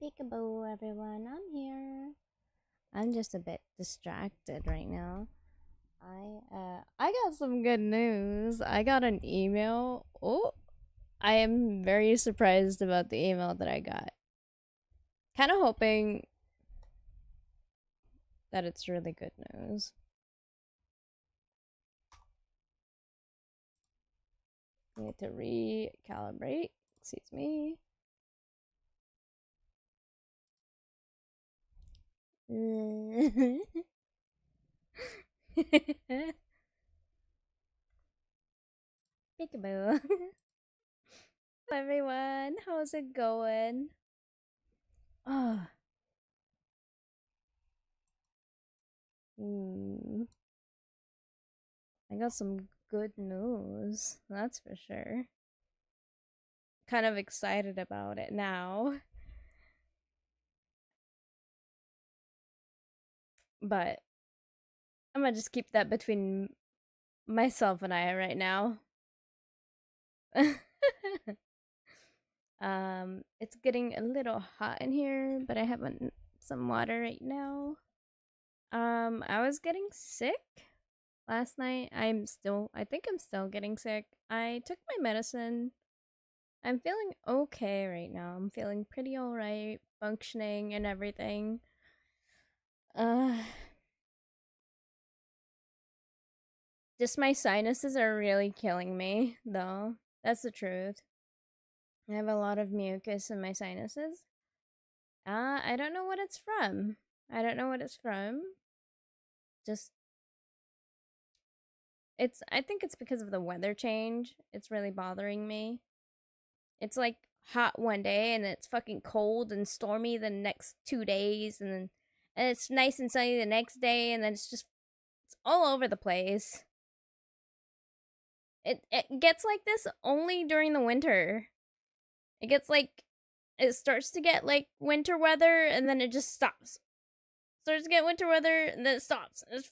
Peekaboo, everyone. I'm here. I'm just a bit distracted right now. I got some good news. I got an email. Oh, I am very surprised about the email that I got. Kind of hoping that it's really good news. I need to recalibrate. Excuse me. Peekaboo. Hello, everyone. How's it going? Oh. I got some good news. That's for sure. Kind of excited about it now. But I'm gonna just keep that between myself and I right now. It's getting a little hot in here, but I have some water right now. I was getting sick last night. I think I'm still getting sick. I took my medicine. I'm feeling okay right now. I'm feeling pretty alright, functioning and everything. Just my sinuses are really killing me, though. That's the truth. I have a lot of mucus in my sinuses. I don't know what it's from. I don't know what it's from. Just I think it's because of the weather change. It's really bothering me. It's like hot one day and it's fucking cold and stormy the next 2 days and it's nice and sunny the next day and then it's all over the place. It gets like this only during the winter. It gets like it starts to get like winter weather and then it just stops. Starts to get winter weather and then it stops. It's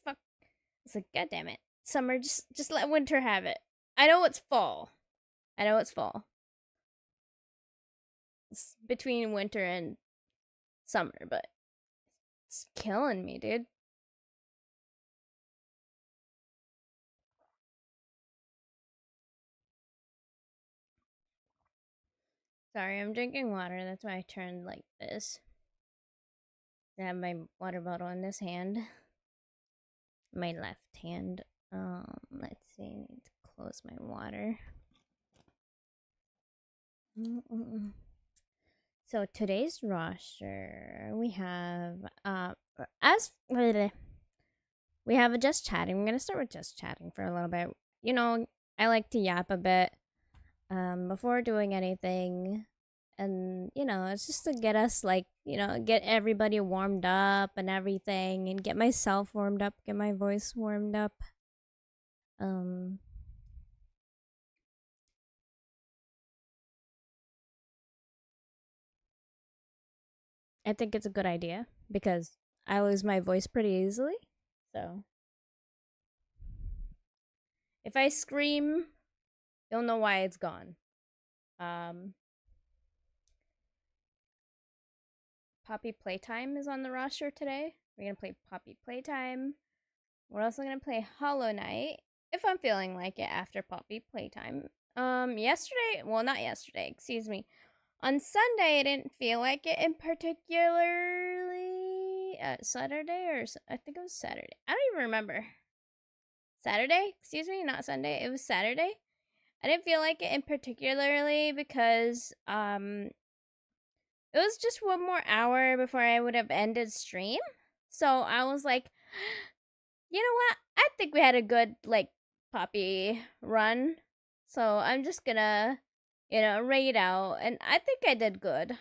like god damn it. Summer, just let winter have it. I know it's fall. I know it's fall. It's between winter and summer, but it's killing me, dude. Sorry, I'm drinking water. That's why I turned like this. I have my water bottle in this hand. My left hand. Let's see. I need to close my water. So today's roster, we have we have a just chatting. I'm gonna start with just chatting for a little bit. You know, I like to yap a bit before doing anything, and it's just to get us like get everybody warmed up and everything, and get myself warmed up, get my voice warmed up. I think it's a good idea because I lose my voice pretty easily. So if I scream, you'll know why it's gone. Poppy Playtime is on the roster today. We're gonna play Poppy Playtime. We're also gonna play Hollow Knight if I'm feeling like it after Poppy Playtime. Yesterday, well, not yesterday, excuse me. On Sunday, I didn't feel like it in particularly. Saturday or I think it was Saturday. I don't even remember. Saturday? Excuse me, not Sunday. It was Saturday. I didn't feel like it in particularly because it was just one more hour before I would have ended stream. So I was like, you know what? I think we had a good like Poppy run. So I'm just gonna, rate out, and I think I did good.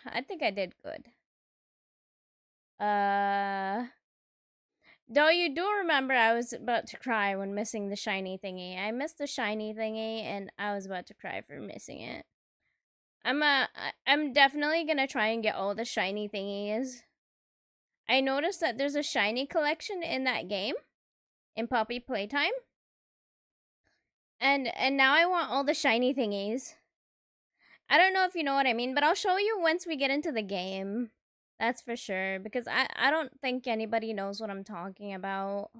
Though you do remember I was about to cry when missing the shiny thingy. I missed the shiny thingy and I was about to cry for missing it. I'm definitely gonna try and get all the shiny thingies. I noticed that there's a shiny collection in that game, in Poppy Playtime. And now I want all the shiny thingies. I don't know if you know what I mean, but I'll show you once we get into the game. That's for sure. Because I don't think anybody knows what I'm talking about.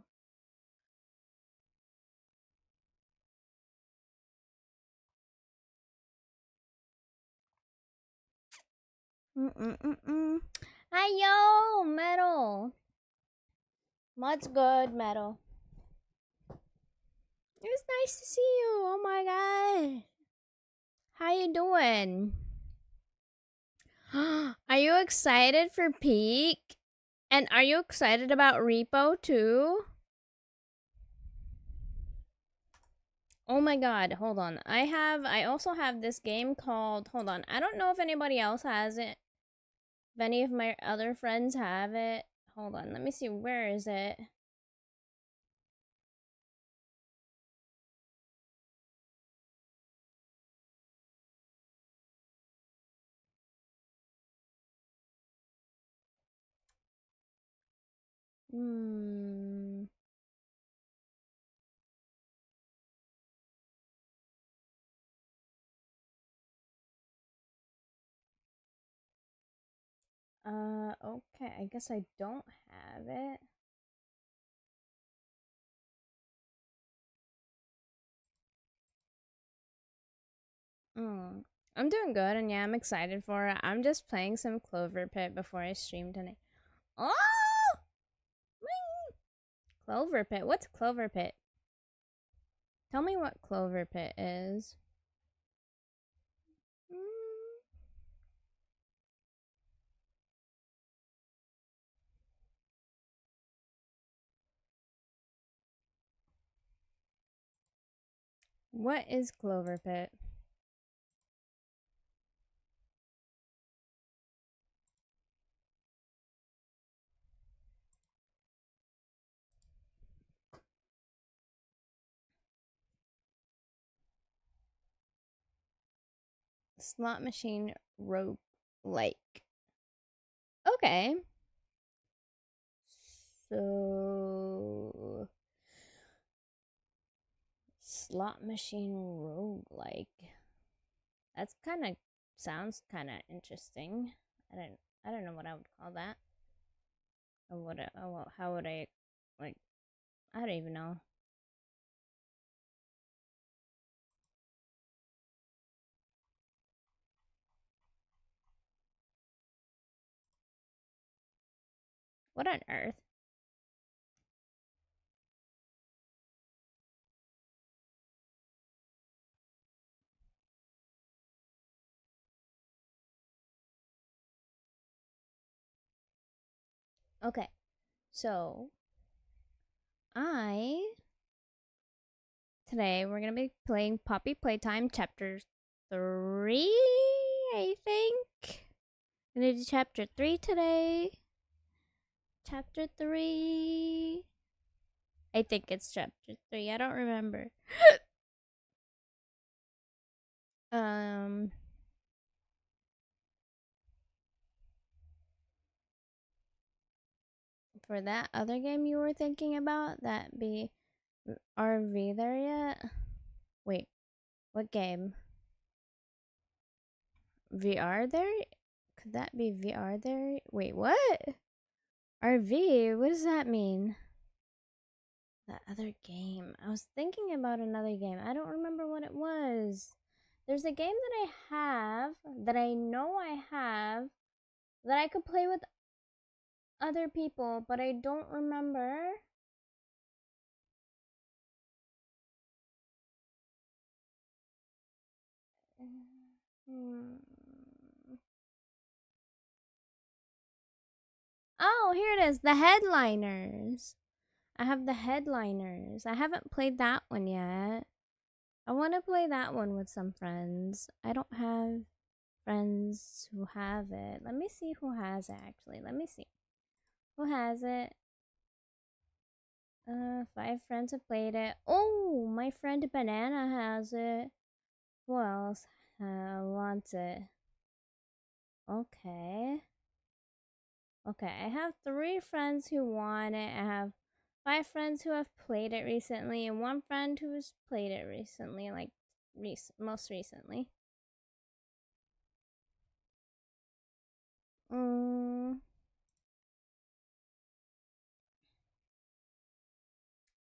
Mm-mm-mm-mm. Hi, yo, Metal. What's good, Metal? It was nice to see you. Oh my god. How you doing? Are you excited for Peak? And are you excited about Repo too? Oh my god, hold on. I also have this game called, hold on. I don't know if anybody else has it. If any of my other friends have it. Hold on, let me see, where is it? Hmm. Okay, I guess I don't have it. Mm. I'm doing good, and yeah, I'm excited for it. I'm just playing some Clover Pit before I stream tonight. Oh! Clover Pit? What's Clover Pit? Tell me what Clover Pit is. Mm. What is Clover Pit? Slot machine rogue like. Okay. So slot machine rogue like. That's kind of sounds kind of interesting. I don't I don't know what I would call that. Or what how would I like I don't even know. What on earth? Okay. So, I today we're going to be playing Poppy Playtime chapter 3, I think. I'm going to do chapter 3 today. Chapter 3. I think it's chapter 3. I don't remember. um for that other game you were thinking about, that be RV there yet? Wait, what game? VR there? Could that be VR there? Wait, what? RV? What does that mean? That other game. I was thinking about another game. I don't remember what it was. There's a game that I have, that I know I have, that I could play with other people, but I don't remember. Hmm. Oh, here it is. The Headliners. I have the Headliners. I haven't played that one yet. I want to play that one with some friends. I don't have friends who have it. Let me see who has it, actually. Let me see. Who has it? 5 friends have played it. Oh, my friend Banana has it. Who else wants it? Okay. Okay, I have 3 friends who want it. I have 5 friends who have played it recently, and 1 friend who's played it recently, like most recently. Mm.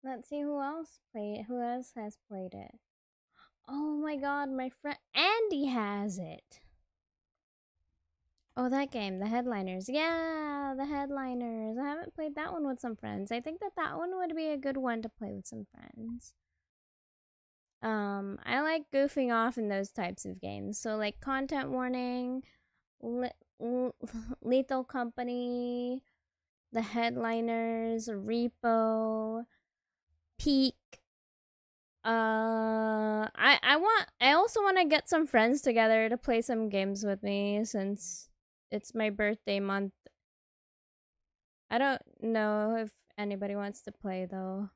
Let's see who else has played it. Oh my god, my friend Andy has it. Oh, that game, the Headliners. Yeah, the Headliners. I haven't played that one with some friends. I think that one would be a good one to play with some friends. I like goofing off in those types of games. So like Content Warning, Lethal Company, the Headliners, Repo, Peak. I also want to get some friends together to play some games with me since it's my birthday month. I don't know if anybody wants to play though.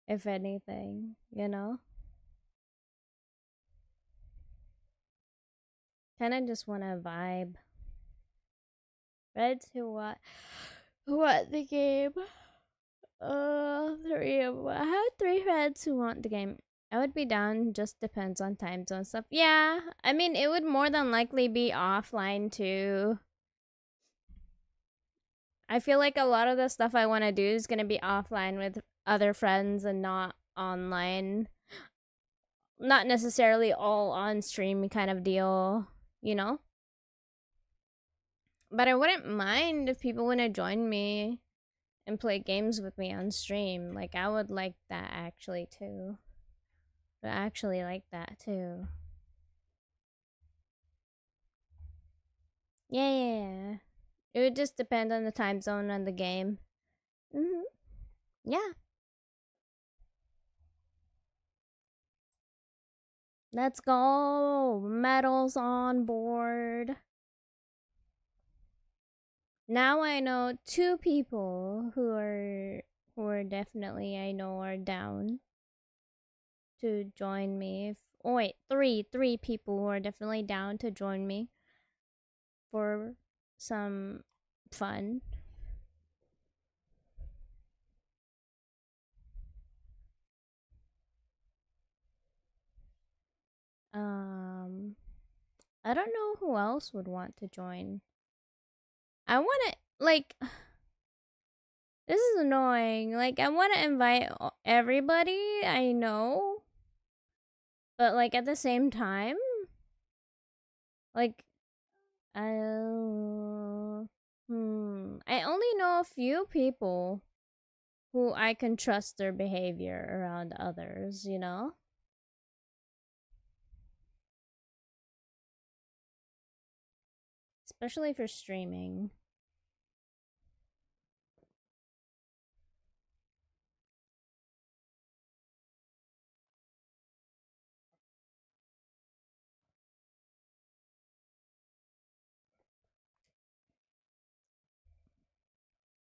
If anything, you know? Kinda just wanna vibe. Reds who what the game? Three of I had 3 friends who want the game. I would be down, just depends on time zone stuff. Yeah, I mean, it would more than likely be offline too. I feel like a lot of the stuff I want to do is going to be offline with other friends and not online. Not necessarily all on stream kind of deal, you know? But I wouldn't mind if people want to join me and play games with me on stream. Like, I would like that actually too. I actually like that too. Yeah. It would just depend on the time zone and the game. Yeah. Let's go. Medals on board. Now I know 2 people who are definitely I know are down to join me. Oh wait, three people who are definitely down to join me for some fun. I don't know who else would want to join. I want to like this is annoying. Like I want to invite everybody I know, but like at the same time, like I only know a few people who I can trust their behavior around others, you know? Especially for streaming.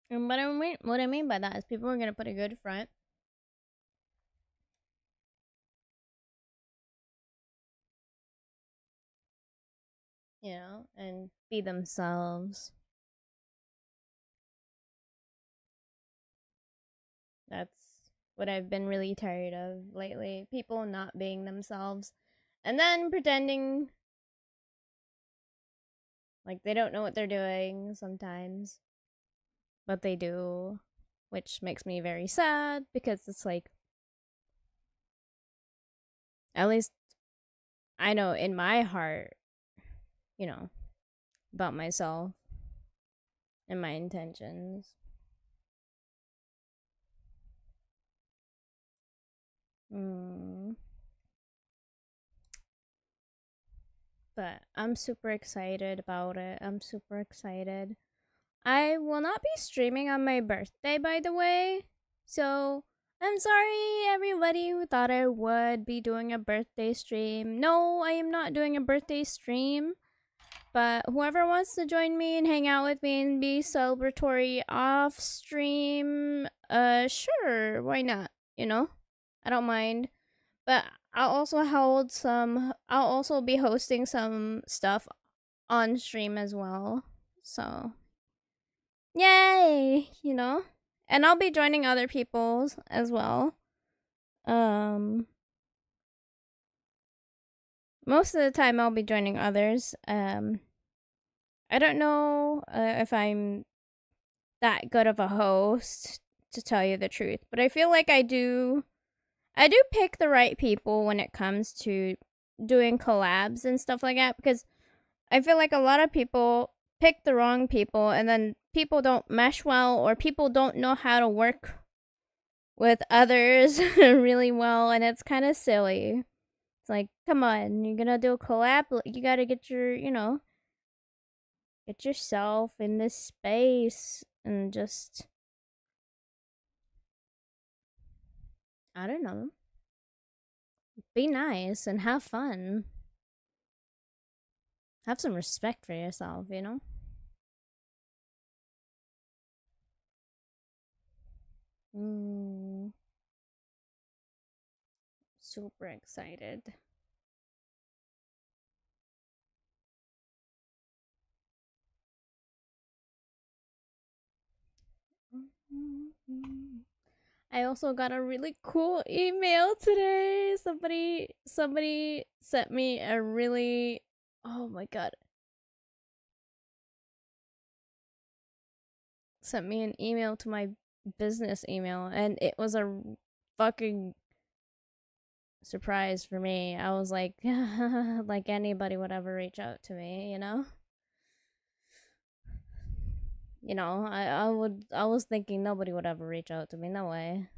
And what I mean by that is people are gonna put a good front. You know, and be themselves. That's what I've been really tired of lately. People not being themselves. And then pretending like they don't know what they're doing sometimes. But they do. Which makes me very sad because it's like, at least I know in my heart, you know, about myself and my intentions. But I'm super excited about it. I'm super excited. I will not be streaming on my birthday, by the way. So I'm sorry, everybody who thought I would be doing a birthday stream. No, I am not doing a birthday stream. But whoever wants to join me and hang out with me and be celebratory off stream, sure, why not? You know, I don't mind. But I'll also be hosting some stuff on stream as well. So, yay, you know? And I'll be joining other people's as well. Most of the time I'll be joining others. I don't know if I'm that good of a host to tell you the truth. But I feel like I do pick the right people when it comes to doing collabs and stuff like that, because I feel like a lot of people pick the wrong people, and then people don't mesh well, or people don't know how to work with others really well, and it's kind of silly. It's like, come on, you're gonna do a collab, you gotta get get yourself in this space and just, I don't know, be nice and have fun. Have some respect for yourself, you know? Super excited. I also got a really cool email today. Somebody sent me a really, oh my god. Sent me an email to my business email, and it was a fucking surprise for me. I was like, like anybody would ever reach out to me, you know? You know, I was thinking nobody would ever reach out to me, no way.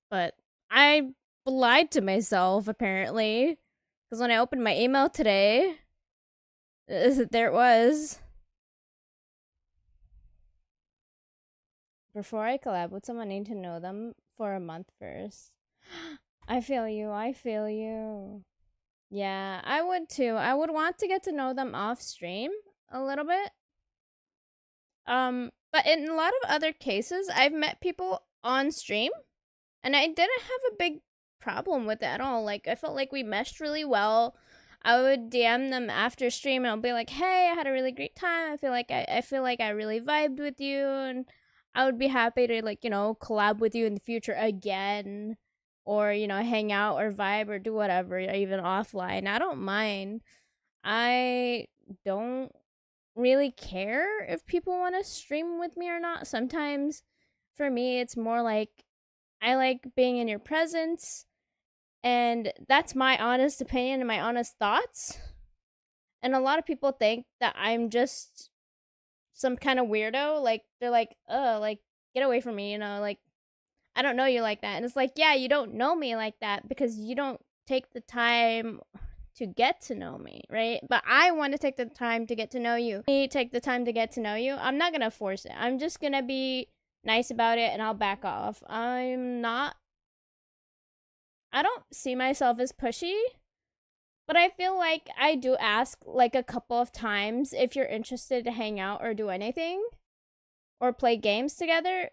But I lied to myself, apparently. Because when I opened my email today, there it was. Before I collab with someone, I need to know them for a month first. I feel you, I feel you. Yeah, I would too. I would want to get to know them off stream a little bit. But in a lot of other cases, I've met people on stream, and I didn't have a big problem with it at all. Like, I felt like we meshed really well. I would DM them after stream, and I'll be like, "Hey, I had a really great time. I feel like I really vibed with you, and I would be happy to, like, you know, collab with you in the future again, or, you know, hang out or vibe or do whatever, even offline. I don't mind. I don't really care if people want to stream with me or not. Sometimes for me, it's more like I like being in your presence, and that's my honest opinion and my honest thoughts. And a lot of people think that I'm just some kind of weirdo. Like, they're like, like, get away from me, you know, like, I don't know you like that. And it's like, yeah, you don't know me like that because you don't take the time to get to know me, right? But I want to take the time to get to know you. Take the time to get to know you. I'm not going to force it. I'm just going to be nice about it, and I'll back off. I don't see myself as pushy, but I feel like I do ask like a couple of times if you're interested to hang out or do anything or play games together.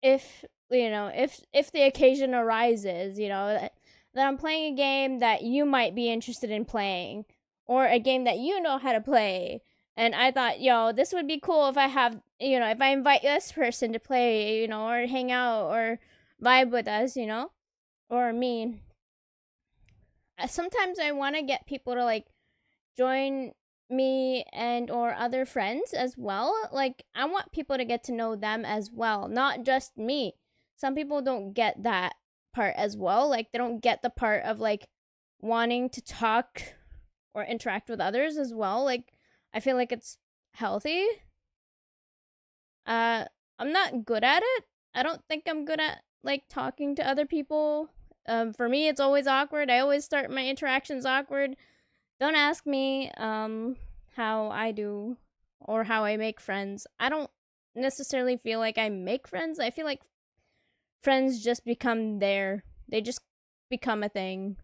If, you know, if the occasion arises, you know, that I'm playing a game that you might be interested in playing, or a game that you know how to play. And I thought, yo, this would be cool if I have, you know, if I invite this person to play, you know, or hang out or vibe with us, you know, or me. Sometimes I want to get people to like join me and or other friends as well. Like, I want people to get to know them as well, not just me. Some people don't get that part as well. Like, they don't get the part of like wanting to talk or interact with others as well. Like, I feel like it's healthy. I'm not good at it. I don't think I'm good at like talking to other people. For me, it's always awkward. I always start my interactions awkward. Don't ask me how I do or how I make friends. I don't necessarily feel like I make friends. I feel like friends just become there. They just become a thing.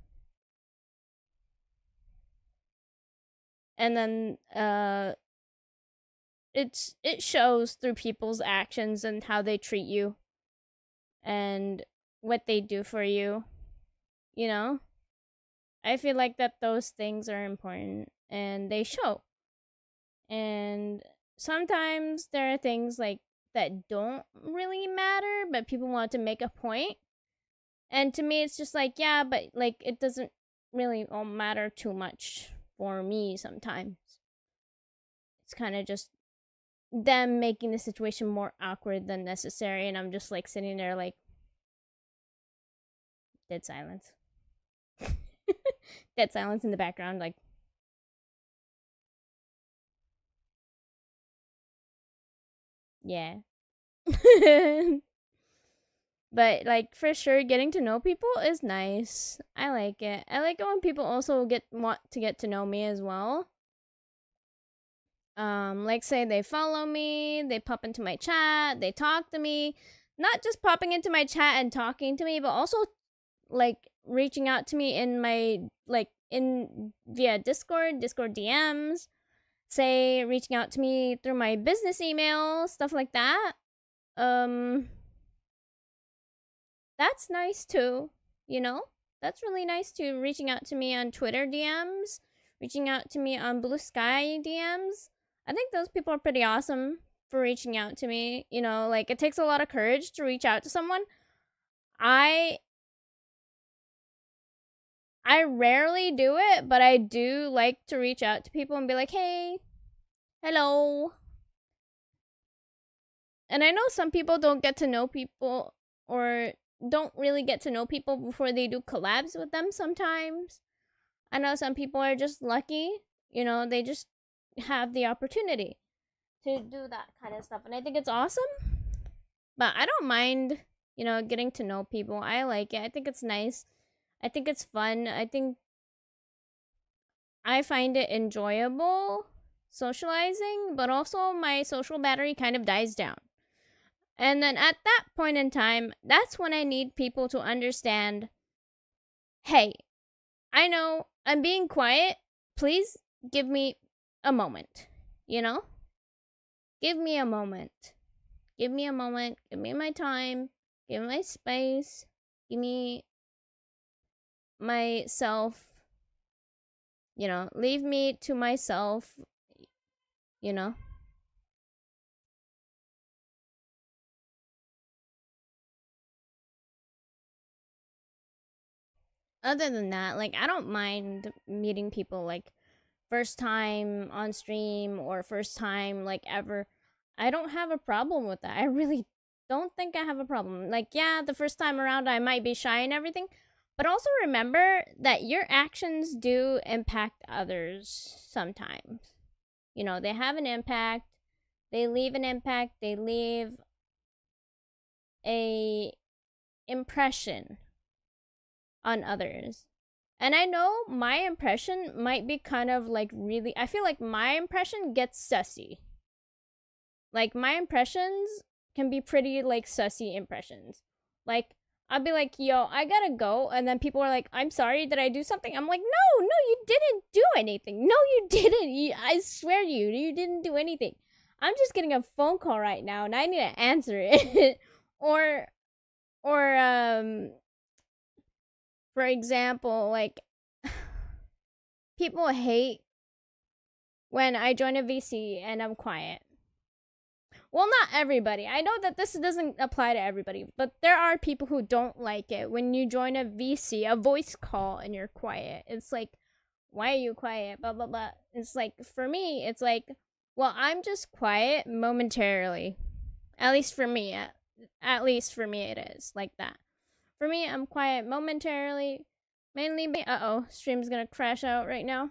And then it shows through people's actions and how they treat you and what they do for you, you know? I feel like that those things are important and they show. And sometimes there are things like that don't really matter, but people want to make a point. And to me, it's just like, yeah, but like it doesn't really all matter too much for me sometimes. It's kind of just them making the situation more awkward than necessary, and I'm just like sitting there like dead silence. Dead silence in the background, like yeah. But like for sure getting to know people is nice. I like it. I like it when people also want to get to know me as well. Like say they follow me, they pop into my chat, they talk to me. Not just popping into my chat and talking to me, but also like reaching out to me in my like in via Discord DMs, say reaching out to me through my business email, stuff like that. Um that's nice too, you know? That's really nice too, reaching out to me on Twitter DMs, reaching out to me on Blue Sky DMs. I think those people are pretty awesome for reaching out to me. You know, like it takes a lot of courage to reach out to someone. I I rarely do it, but I do like to reach out to people and be like, "Hey, hello." And I know some people don't get to know people or don't really get to know people before they do collabs with them sometimes. I know some people are just lucky, you know, they just have the opportunity to do that kind of stuff. And I think it's awesome. But I don't mind, you know, getting to know people. I like it. I think it's nice. I think it's fun. I think I find it enjoyable socializing, but also my social battery kind of dies down. And then at that point in time, that's when I need people to understand, hey, I know I'm being quiet. Please give me a moment. You know? Give me a moment. Give me a moment. Give me my time. Give me my space. Give me myself. You know, leave me to myself. You know? Other than that, like, I don't mind meeting people like first time on stream or first time like ever. I don't have a problem with that. I really don't think I have a problem. Like, yeah, the first time around I might be shy and everything, but also remember that your actions do impact others sometimes. You know, they have an impact. They leave an impact. They leave a impression on others. And I know my impression might be kind of like really, I feel like my impression gets sussy. Like my impressions can be pretty like sussy impressions. Like I'll be like, yo, I gotta go. And then people are like, I'm sorry, did I do something? I'm like, no, you didn't do anything. No, you didn't. I swear to you, you didn't do anything. I'm just getting a phone call right now and I need to answer it. or, or, for example, like, people hate when I join a VC and I'm quiet. Well, not everybody. I know that this doesn't apply to everybody, but there are people who don't like it when you join a VC, a voice call, and you're quiet. It's like, why are you quiet? Blah, blah, blah. It's like, for me, it's like, well, I'm just quiet momentarily. At least for me. At least for me, it is like that. For me, I'm quiet momentarily. Mainly, uh-oh, stream's gonna crash out right now.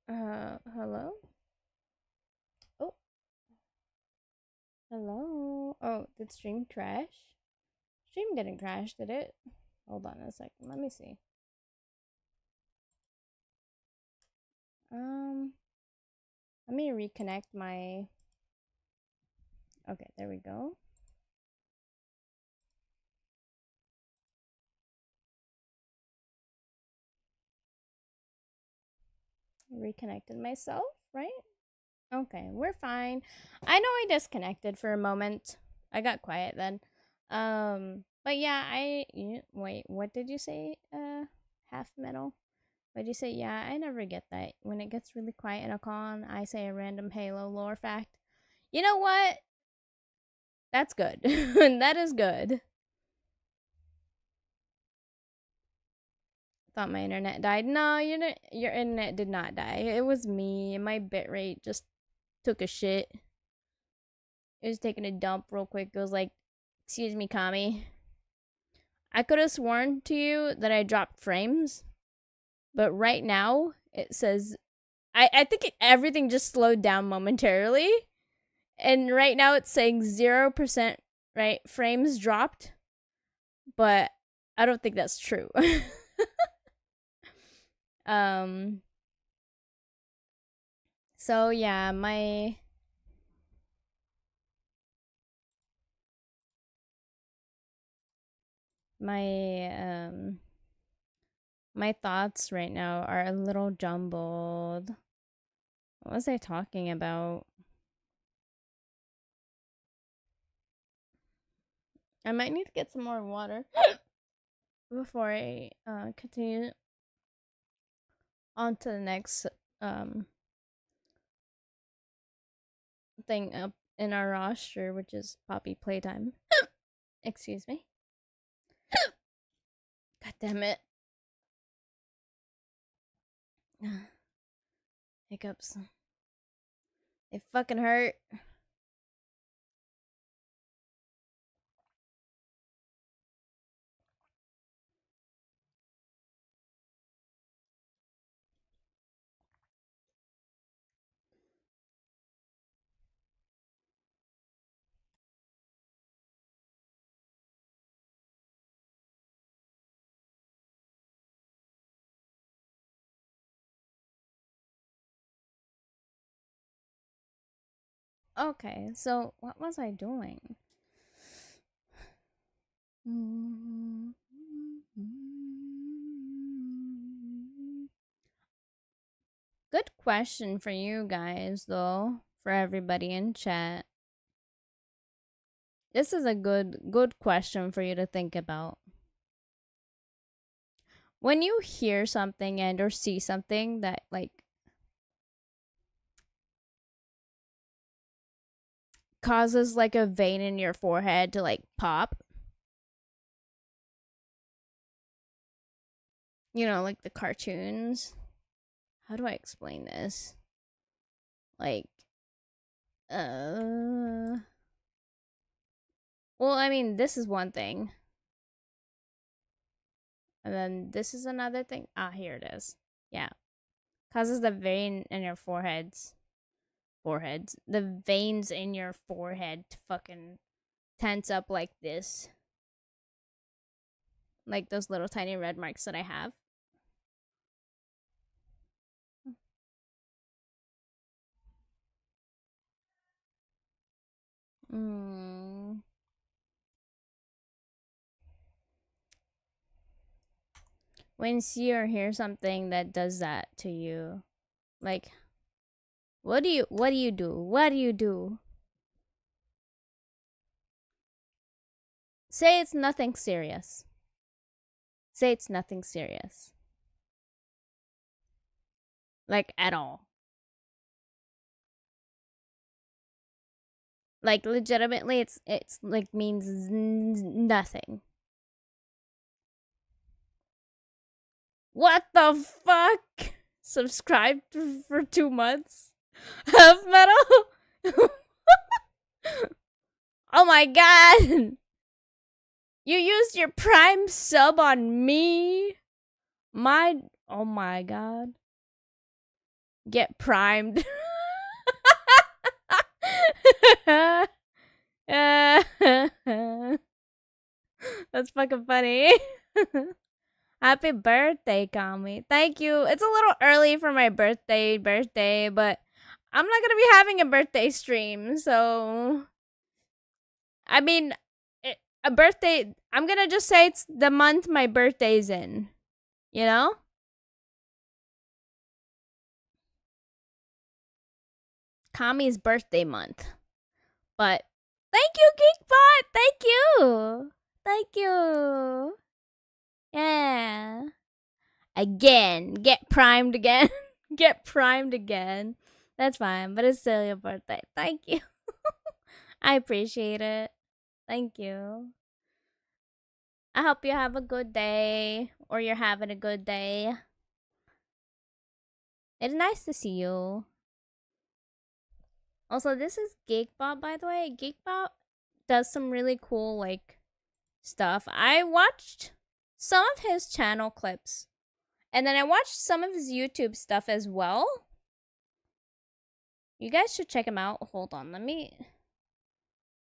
Hello? Oh, hello? Oh, did stream crash? Stream didn't crash, did it? Hold on a second, let me see. Let me reconnect my... Okay, there we go. Reconnected myself, right? Okay, we're fine. I know I disconnected for a moment. I got quiet then. But yeah, wait, what did you say? Half metal? What did you say? Yeah, I never get that. When it gets really quiet in a con, I say a random Halo lore fact. You know what? That's good. That is good. Thought my internet died. No, your internet did not die. It was me. My bitrate just took a shit. It was taking a dump real quick. It was like, excuse me, Kami. I could have sworn to you that I dropped frames, but right now it says I think everything just slowed down momentarily, and right now it's saying 0%, right? Frames dropped, but I don't think that's true. um. So yeah, my my thoughts right now are a little jumbled. What was I talking about? I might need to get some more water before I continue on to the next thing up in our roster, which is Poppy Playtime. Excuse me. God damn it. Hiccups. They fucking hurt. Okay, so what was I doing? Good question for you guys, though, for everybody in chat. This is a good question for you to think about. When you hear something and or see something that like causes like a vein in your forehead to like pop, you know, like the cartoons. How do I explain this? Like, well, I mean, this is one thing. And then this is another thing. Ah, here it is. Yeah. Causes the vein in your foreheads. The veins in your forehead to fucking tense up like this. Like those little tiny red marks that I have. Mm. When you see or hear something that does that to you, like, what do you do? What do you do? Say it's nothing serious. Say it's nothing serious. Like at all. Like legitimately it's like means nothing. What the fuck? Subscribed for 2 months? Half metal? Oh my god! You used your Prime sub on me? Oh my god. Get primed. That's fucking funny. Happy birthday, Kami. Thank you. It's a little early for my birthday, but I'm not gonna be having a birthday stream, so I mean, a birthday. I'm gonna just say it's the month my birthday's in. You know, Kami's birthday month. But thank you, Geekbot. Thank you. Thank you. Yeah. Again. Get primed again. Get primed again. That's fine, but it's still your birthday. Thank you. I appreciate it. Thank you. I hope you have a good day, or you're having a good day. It's nice to see you. Also, this is Geekbot, by the way. Geekbot does some really cool, like, stuff. I watched some of his channel clips, and then I watched some of his YouTube stuff as well. You guys should check him out. Hold on, let me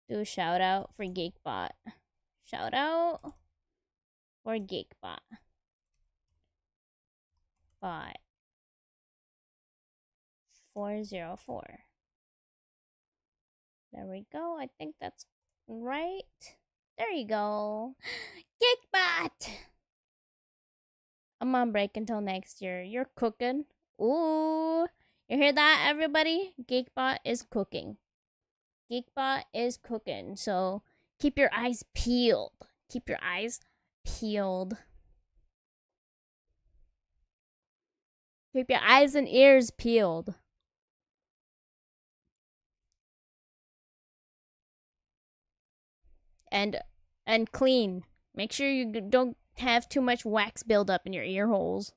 do a shout out for Geekbot. Shout out for Geekbot. Bot 404. There we go. I think that's right. There you go. Geekbot! I'm on break until next year. You're cooking. Ooh. You hear that, everybody? Geekbot is cooking. Geekbot is cooking. So keep your eyes peeled. Keep your eyes peeled. Keep your eyes and ears peeled. And clean. Make sure you don't have too much wax buildup in your ear holes.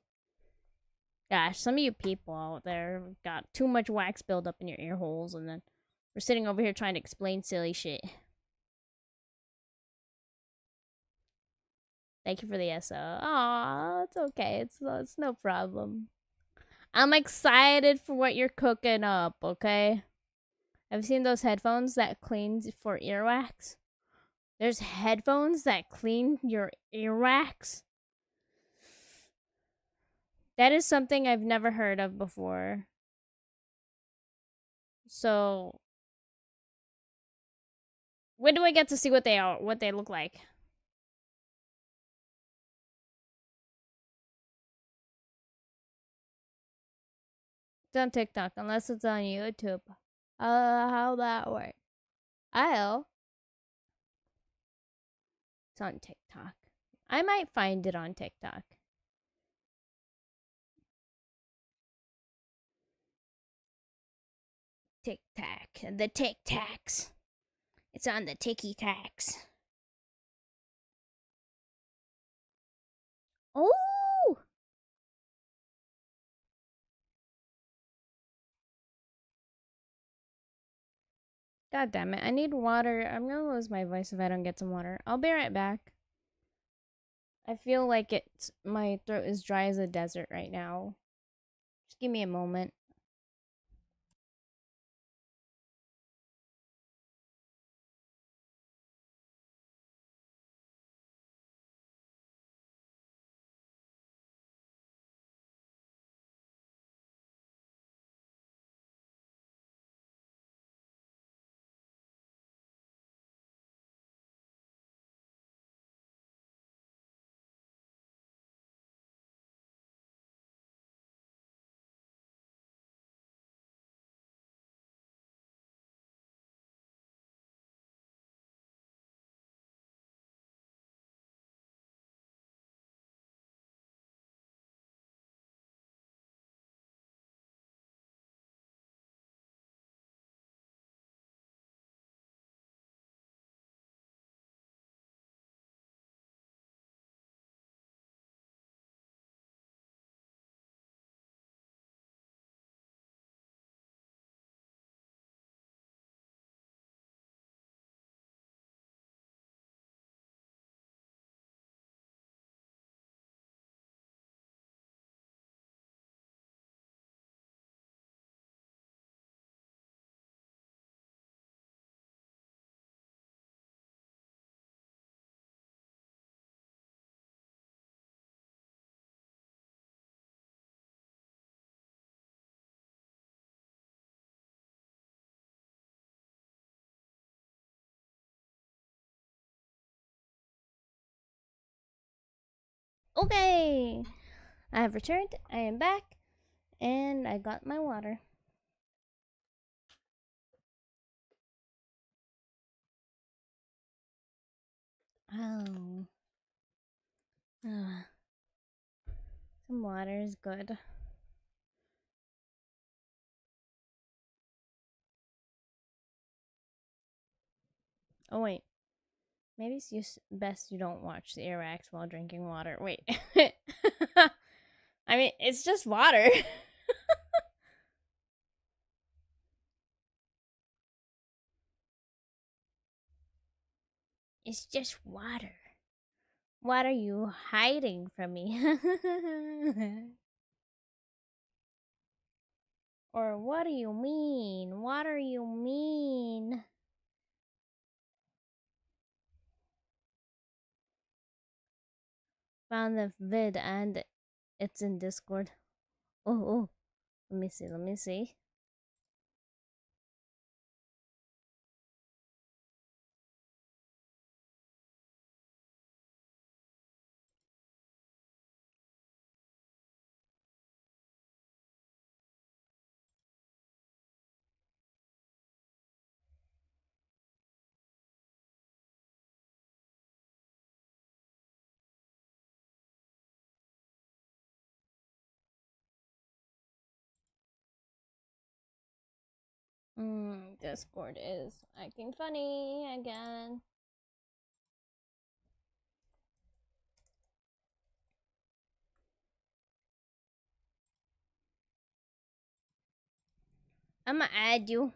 Gosh, some of you people out there got too much wax buildup in your ear holes, and then we're sitting over here trying to explain silly shit. Thank you for the SO. Aw, it's okay. It's no problem. I'm excited for what you're cooking up, okay? Have you seen those headphones that clean for earwax? There's headphones that clean your earwax. That is something I've never heard of before. So, when do I get to see what they are, what they look like? It's on TikTok, unless it's on YouTube. How that work? I'll. It's on TikTok. I might find it on TikTok. Tic Tac. The Tic Tacs. It's on the Ticky Tacs. Oh! God damn it. I need water. I'm gonna lose my voice if I don't get some water. I'll be right back. I feel like my throat is dry as a desert right now. Just give me a moment. Okay, I have returned. I am back, and I got my water. Oh, some water is good. Oh wait, maybe it's just best you don't watch the Iraqs while drinking water. Wait, I mean it's just water. It's just water. What are you hiding from me? Or what do you mean? What do you mean? Found the vid and it's in Discord. Oh. Let me see. Discord is acting funny again. I'ma add you.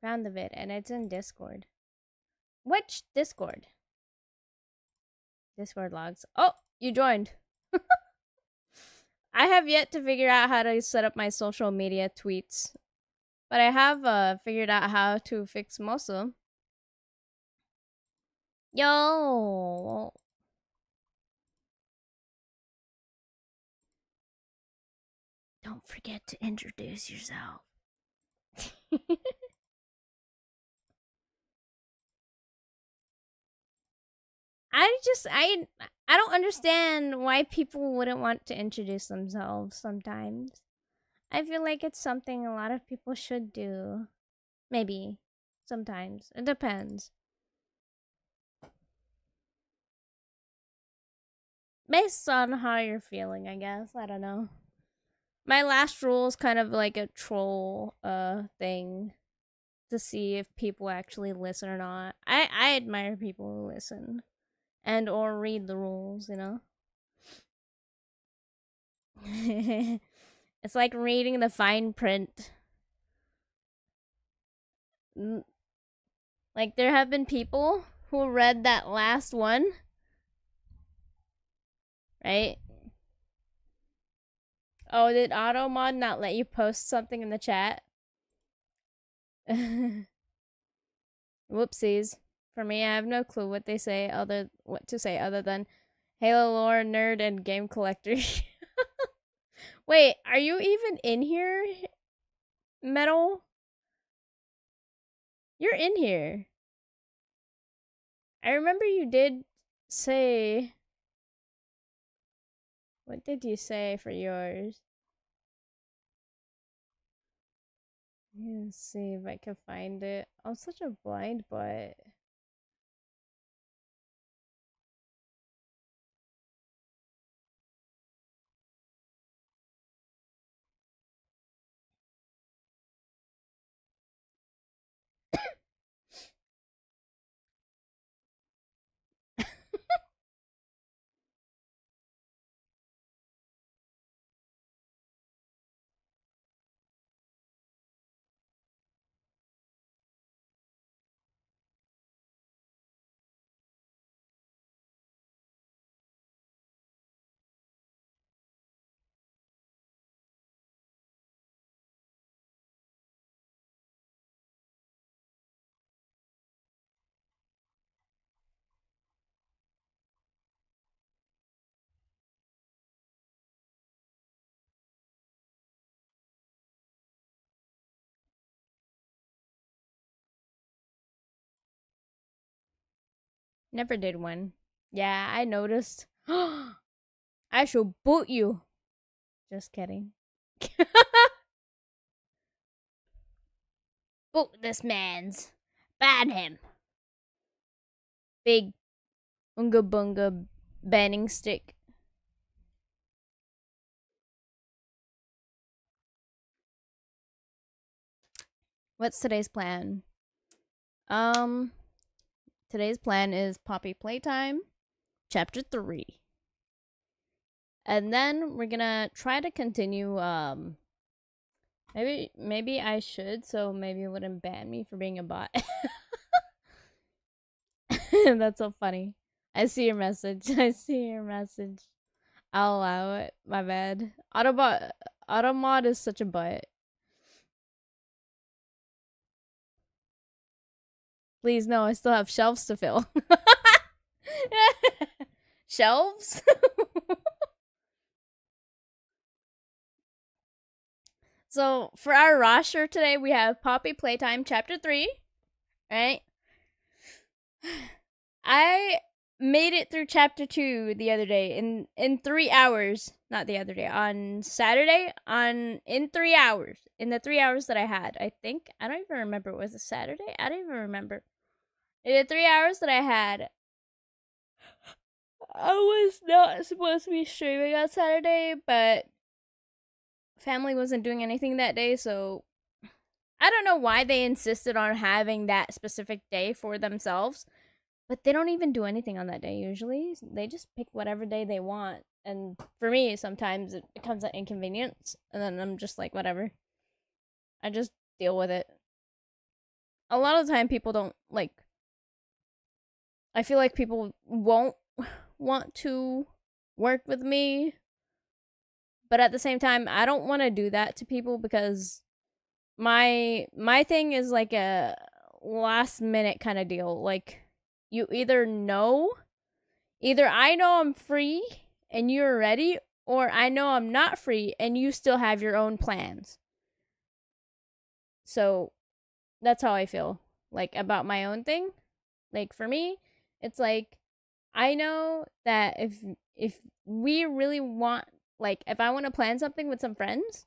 Found the vid and it's in Discord. Which Discord? Discord logs. Oh, you joined. I have yet to figure out how to set up my social media tweets, but I have figured out how to fix most of them. Yo, don't forget to introduce yourself. I don't understand why people wouldn't want to introduce themselves sometimes. I feel like it's something a lot of people should do. Maybe. Sometimes. It depends. Based on how you're feeling, I guess. I don't know. My last rule is kind of like a troll thing to see if people actually listen or not. I admire people who listen and or read the rules, you know. It's like reading the fine print. Like there have been people who read that last one, right? Oh, did AutoMod not let you post something in the chat? Whoopsies. For me, I have no clue what to say other than Halo lore nerd and game collector. Wait, are you even in here, Metal? You're in here. I remember you did say. What did you say for yours? Let's see if I can find it. I'm such a blind butt. Never did one. Yeah, I noticed. I shall boot you. Just kidding. Boot this man's. Ban him. Big unga bunga banning stick. What's today's plan? Today's plan is Poppy Playtime, Chapter 3. And then we're gonna try to continue, maybe I should, so maybe it wouldn't ban me for being a bot. That's so funny. I see your message. I see your message. I'll allow it. My bad. Automod is such a butt. Please, no, I still have shelves to fill. Shelves? So, for our roster today, we have Poppy Playtime Chapter 3, right? I made it through Chapter 2 the other day in 3 hours. Not the other day, on Saturday, in 3 hours. In the 3 hours that I had, I think. I don't even remember. Was it Saturday? I don't even remember. In the 3 hours that I had, I was not supposed to be streaming on Saturday, but family wasn't doing anything that day, so I don't know why they insisted on having that specific day for themselves, but they don't even do anything on that day usually. They just pick whatever day they want, and for me, sometimes it becomes an inconvenience, and then I'm just like, whatever. I just deal with it. A lot of the time, people don't, like, I feel like people won't want to work with me, but at the same time, I don't want to do that to people because my thing is like a last minute kind of deal. Like, you either I know I'm free and you're ready, or I know I'm not free and you still have your own plans. So that's how I feel, like, about my own thing. Like, for me, it's like, I know that if we really want, like, if I want to plan something with some friends,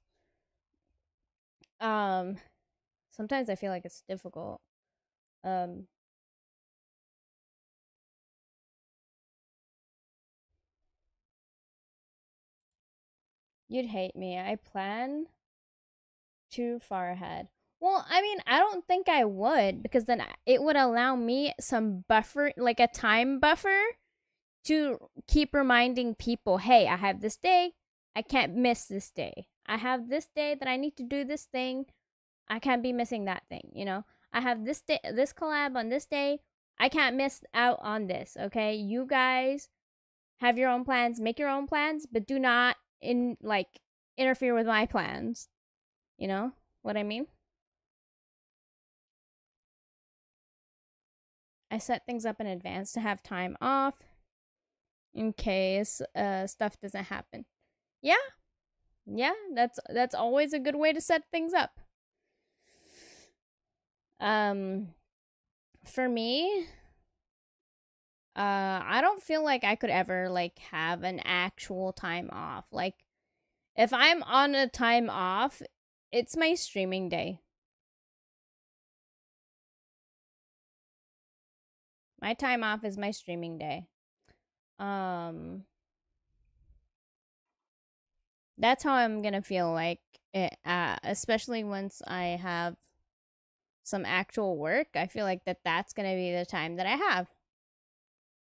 sometimes I feel like it's difficult. You'd hate me. I plan too far ahead. Well, I mean, I don't think I would, because then it would allow me some buffer, like a time buffer, to keep reminding people, hey, I have this day. I can't miss this day. I have this day that I need to do this thing. I can't be missing that thing, you know? I have this day, this collab on this day. I can't miss out on this, okay? You guys have your own plans, make your own plans, but do not interfere with my plans. You know what I mean? I set things up in advance to have time off in case stuff doesn't happen. Yeah. Yeah, that's always a good way to set things up. For me, I don't feel like I could ever like have an actual time off. Like, if I'm on a time off, it's my streaming day. My time off is my streaming day. That's how I'm gonna feel like it, especially once I have some actual work. I feel like that's gonna be the time that I have.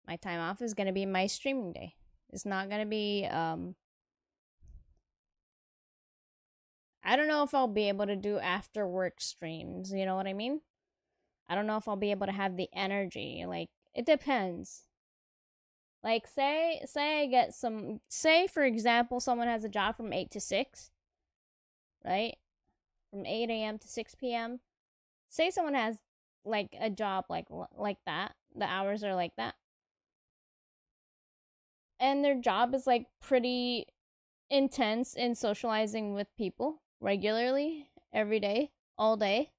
My time off is gonna be my streaming day. It's not gonna be, I don't know if I'll be able to do after work streams, you know what I mean? I don't know if I'll be able to have the energy. Like, it depends. Like, say I get some, say for example, someone has a job from 8 to 6, right? From 8 a.m. to 6 p.m. Say someone has like a job like that. The hours are like that. And their job is like pretty intense in socializing with people regularly, every day, all day.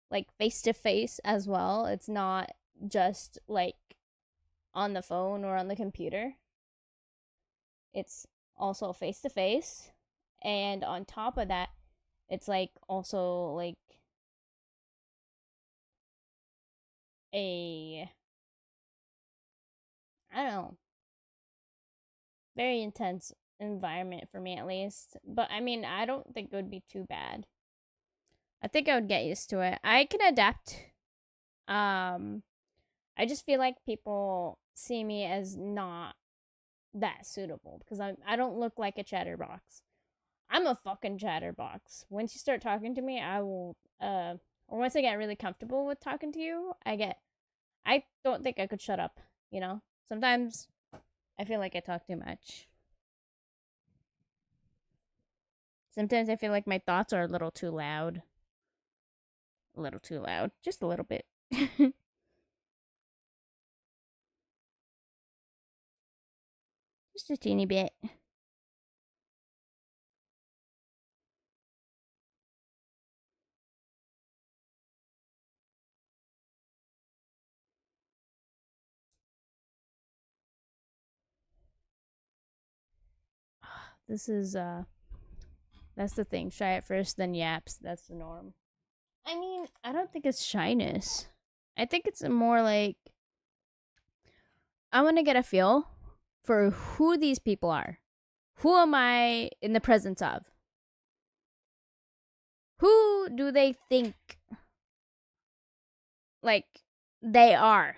Like face to face as well. It's not just like on the phone or on the computer. It's also face to face. And on top of that, it's like also like a, I don't know, very intense environment for me at least. But I mean, I don't think it would be too bad. I think I would get used to it. I can adapt. I just feel like people see me as not that suitable because I don't look like a chatterbox. I'm a fucking chatterbox. Once you start talking to me, I will or once I get really comfortable with talking to you, I don't think I could shut up, you know? Sometimes I feel like I talk too much. Sometimes I feel like my thoughts are a little too loud. A little too loud. Just a little bit. Just a teeny bit. This is that's the thing. Shy at first, then yaps. That's the norm. I mean, I don't think it's shyness. I think it's more like I want to get a feel for who these people are. Who am I in the presence of? Who do they think like they are?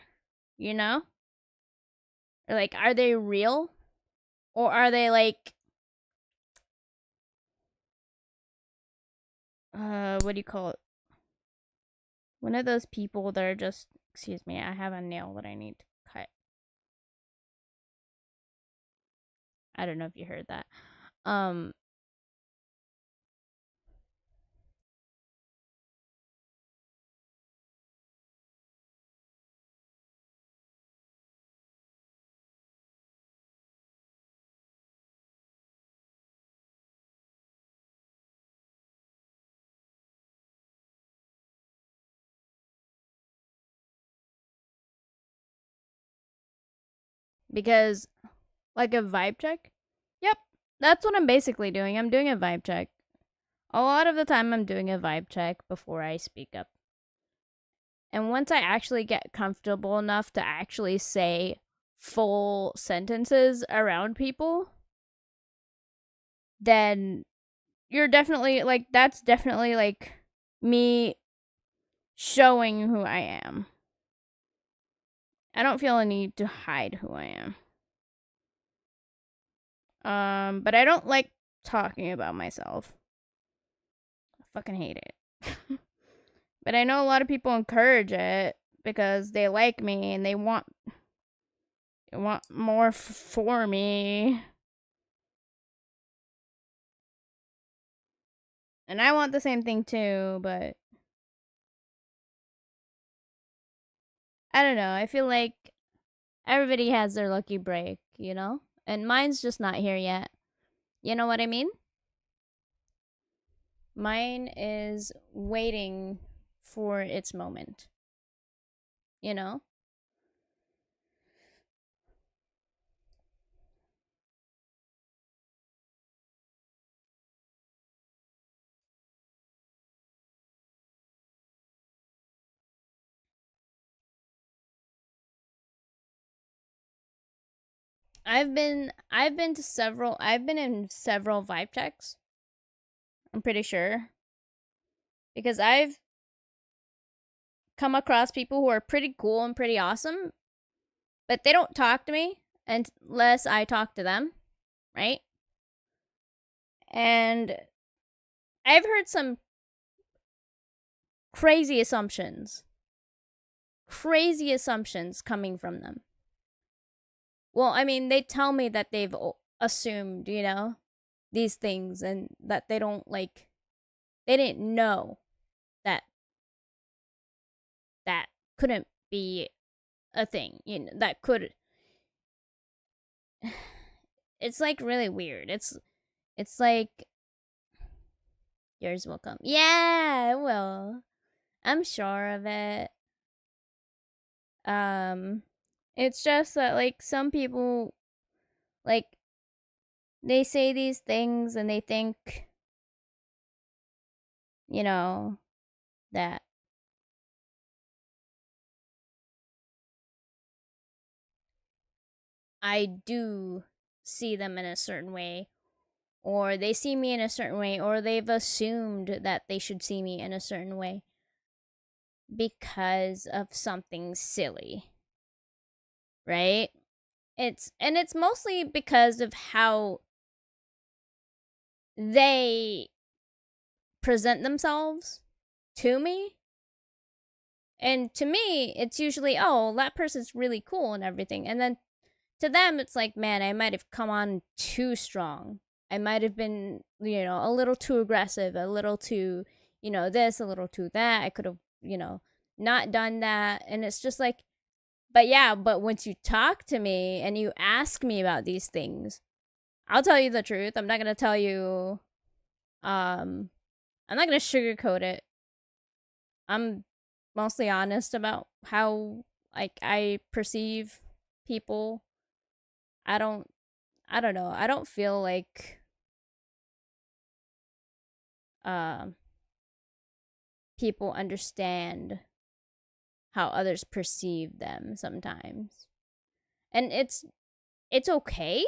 You know? Or like, are they real? Or are they like what do you call it? One of those people that are just, excuse me, I have a nail that I need to cut. I don't know if you heard that. Um because like a vibe check? Yep. That's what I'm basically doing. I'm doing a vibe check. A lot of the time I'm doing a vibe check before I speak up. And once I actually get comfortable enough to actually say full sentences around people, then you're definitely like, that's definitely like me showing who I am. I don't feel a need to hide who I am. But I don't like talking about myself. I fucking hate it. But I know a lot of people encourage it because they like me and they want more for me. And I want the same thing too, but I don't know. I feel like everybody has their lucky break, you know? And mine's just not here yet. You know what I mean? Mine is waiting for its moment. You know? I've been in several vibe checks. I'm pretty sure. Because I've come across people who are pretty cool and pretty awesome, but they don't talk to me unless I talk to them, right? And I've heard some crazy assumptions. Crazy assumptions coming from them. Well, I mean, they tell me that they've assumed, you know, these things and that they don't like, they didn't know that that couldn't be a thing, you know, that could. It's like really weird. It's like yours will come. Yeah, it will. I'm sure of it. Um, it's just that like some people like they say these things and they think, you know, that I do see them in a certain way, or they see me in a certain way, or they've assumed that they should see me in a certain way because of something silly, right? It's mostly because of how they present themselves to me. And to me, it's usually, oh, that person's really cool and everything. And then to them, it's like, man, I might have come on too strong. I might have been, a little too aggressive, a little too, this, a little too that. I could have, not done that. And it's just like, but yeah, but once you talk to me and you ask me about these things, I'll tell you the truth. I'm not going to tell you, I'm not going to sugarcoat it. I'm mostly honest about how, like, I perceive people. I don't I don't know. I don't feel like um people understand how others perceive them sometimes. And it's okay,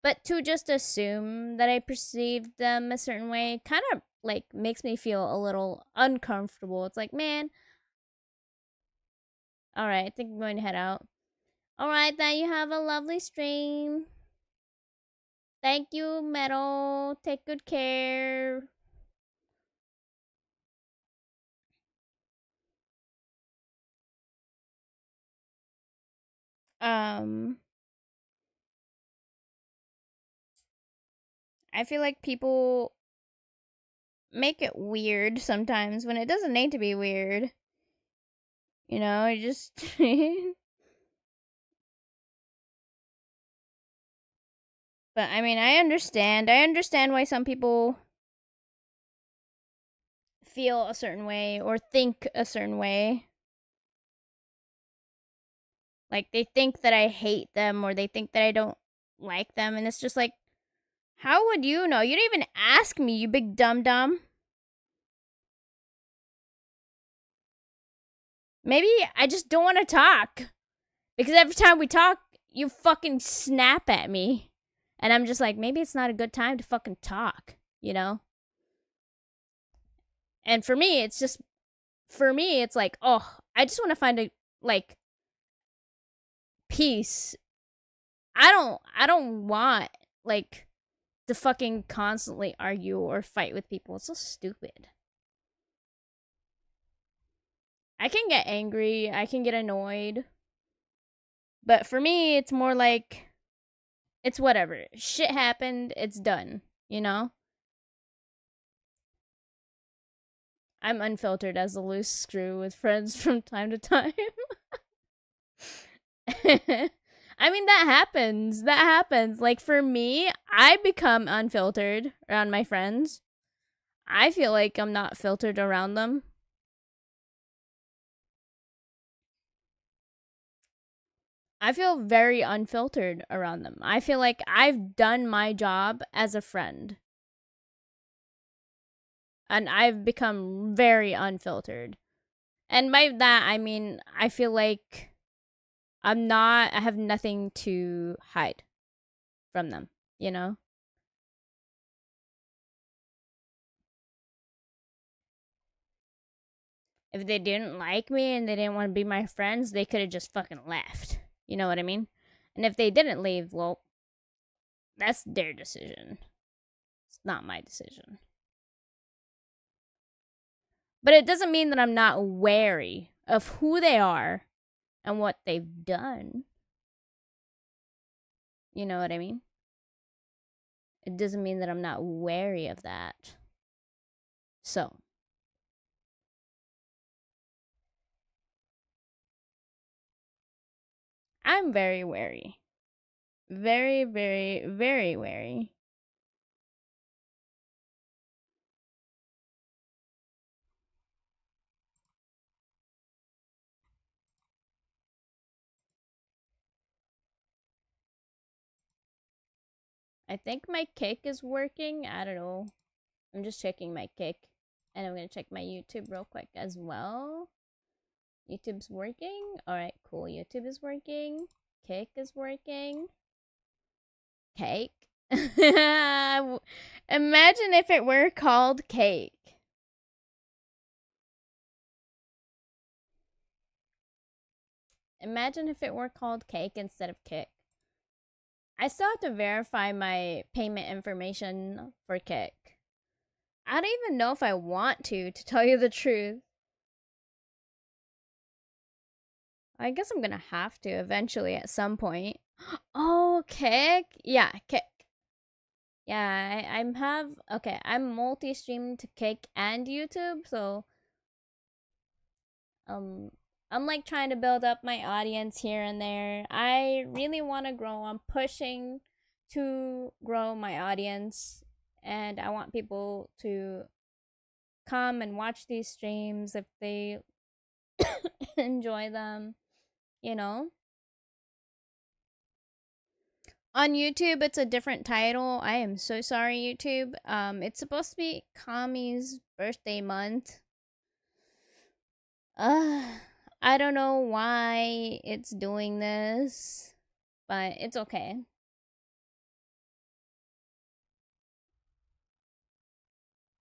but to just assume that I perceive them a certain way kind of like makes me feel a little uncomfortable. It's like, man, all right, I think I'm going to head out. All right, then you have a lovely stream. Thank you, Metal. Take good care. Um, I feel like people make it weird sometimes when it doesn't need to be weird. You just. But I mean, I understand. I understand why some people feel a certain way or think a certain way. Like they think that I hate them or they think that I don't like them. And it's just like, how would you know? You didn't even ask me, you big dum dum. Maybe I just don't want to talk. Because every time we talk, you fucking snap at me. And I'm just like, maybe it's not a good time to fucking talk, you know? And for me, it's like, oh, I just want to find a, like, peace. I don't want, like, to fucking constantly argue or fight with people. It's so stupid. I can get angry, I can get annoyed. But for me, it's more like, it's whatever. Shit happened, it's done, you know? I'm unfiltered as a loose screw with friends from time to time. I mean, that happens. That happens. Like, for me, I become unfiltered around my friends. I feel like I'm not filtered around them. I feel very unfiltered around them. I feel like I've done my job as a friend. And I've become very unfiltered. And by that, I mean, I feel like I have nothing to hide from them, you know? If they didn't like me and they didn't want to be my friends, they could have just fucking left. You know what I mean? And if they didn't leave, well, that's their decision. It's not my decision. But it doesn't mean that I'm not wary of who they are and what they've done. You know what I mean? It doesn't mean that I'm not wary of that. So, I'm very wary. Very, very, very wary. I think my kick is working. I don't know. I'm just checking my kick. And I'm gonna check my YouTube real quick as well. YouTube's working. Alright, cool. YouTube is working. Kick is working. Cake. Imagine if it were called cake. Imagine if it were called cake instead of kick. I still have to verify my payment information for kick. I don't even know if I want to tell you the truth. I guess I'm gonna have to eventually at some point. Oh, kick? Yeah, kick. Yeah, I'm multi-streaming to kick and YouTube, so I'm like trying to build up my audience here and there. I really want to grow. I'm pushing to grow my audience, and I want people to come and watch these streams if they enjoy them, you know? On YouTube, it's a different title. I am so sorry, YouTube. It's supposed to be Kami's birthday month. I don't know why it's doing this, but it's okay.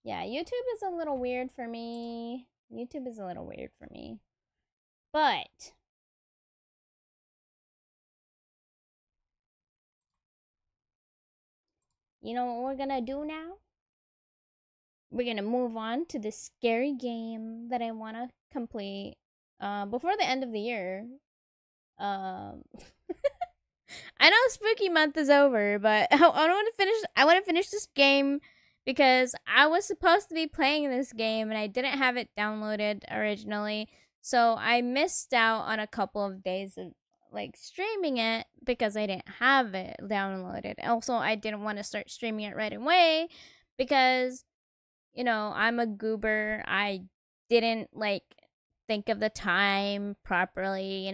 Yeah, YouTube is a little weird for me. YouTube is a little weird for me. But you know what we're gonna do now? We're gonna move on to the scary game that I wanna complete before the end of the year. Um I know spooky month is over, but I want to finish. I want to finish this game because I was supposed to be playing this game and I didn't have it downloaded originally, so I missed out on a couple of days of like streaming it because I didn't have it downloaded. Also, I didn't want to start streaming it right away because I'm a goober. I didn't like think of the time properly.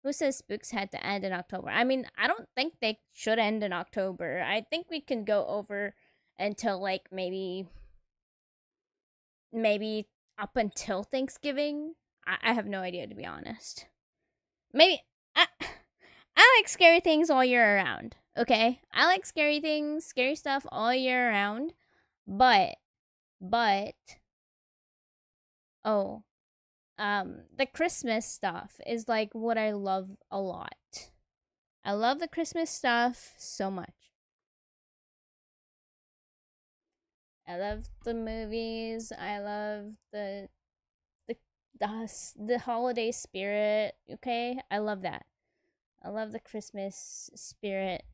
Who says spooks had to end in October? I mean, I don't think they should end in October. I think we can go over until like maybe up until Thanksgiving. I have no idea, to be honest. Maybe I like scary things all year around. Okay, I like scary things, scary stuff all year around. But oh, the Christmas stuff is like what I love a lot. I love the Christmas stuff so much. I love the movies. I love the holiday spirit. Okay, I love that. I love the Christmas spirit.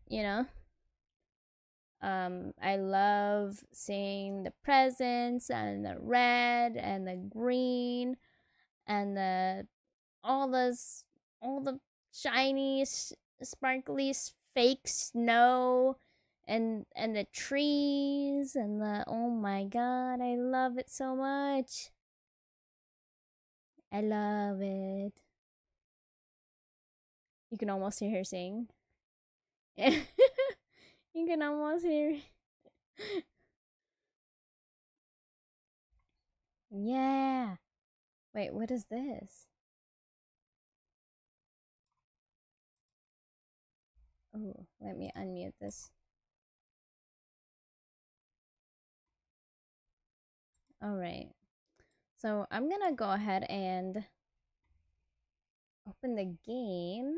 I love seeing the presents and the red and the green and all the shiny, sparkly, fake snow, and the trees and the oh my god, I love it so much. I love it. You can almost hear her sing. You can almost hear. Yeah. Wait, what is this? Oh, let me unmute this. All right. So I'm gonna go ahead and open the game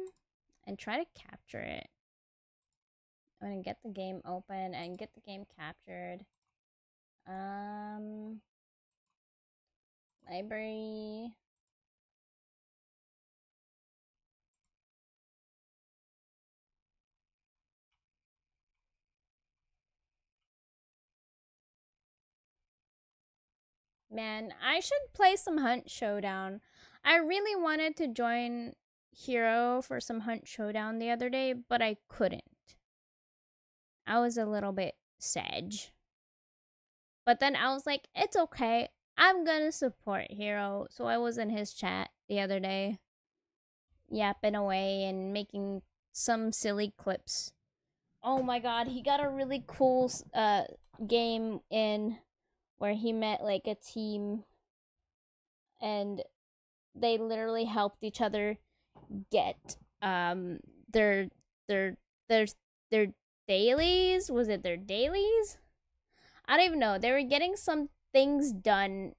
and try to capture it. I'm gonna get the game open and get the game captured. Library. Man, I should play some Hunt Showdown. I really wanted to join Hero for some Hunt Showdown the other day, but I couldn't. I was a little bit sad. But then I was like, it's okay. I'm gonna support Hero. So I was in his chat the other day, yapping away and making some silly clips Oh my god, he got a really cool game in where he met like a team and they literally helped each other get their their their their dailies. Was it their dailies? I don't even know. They were getting some things done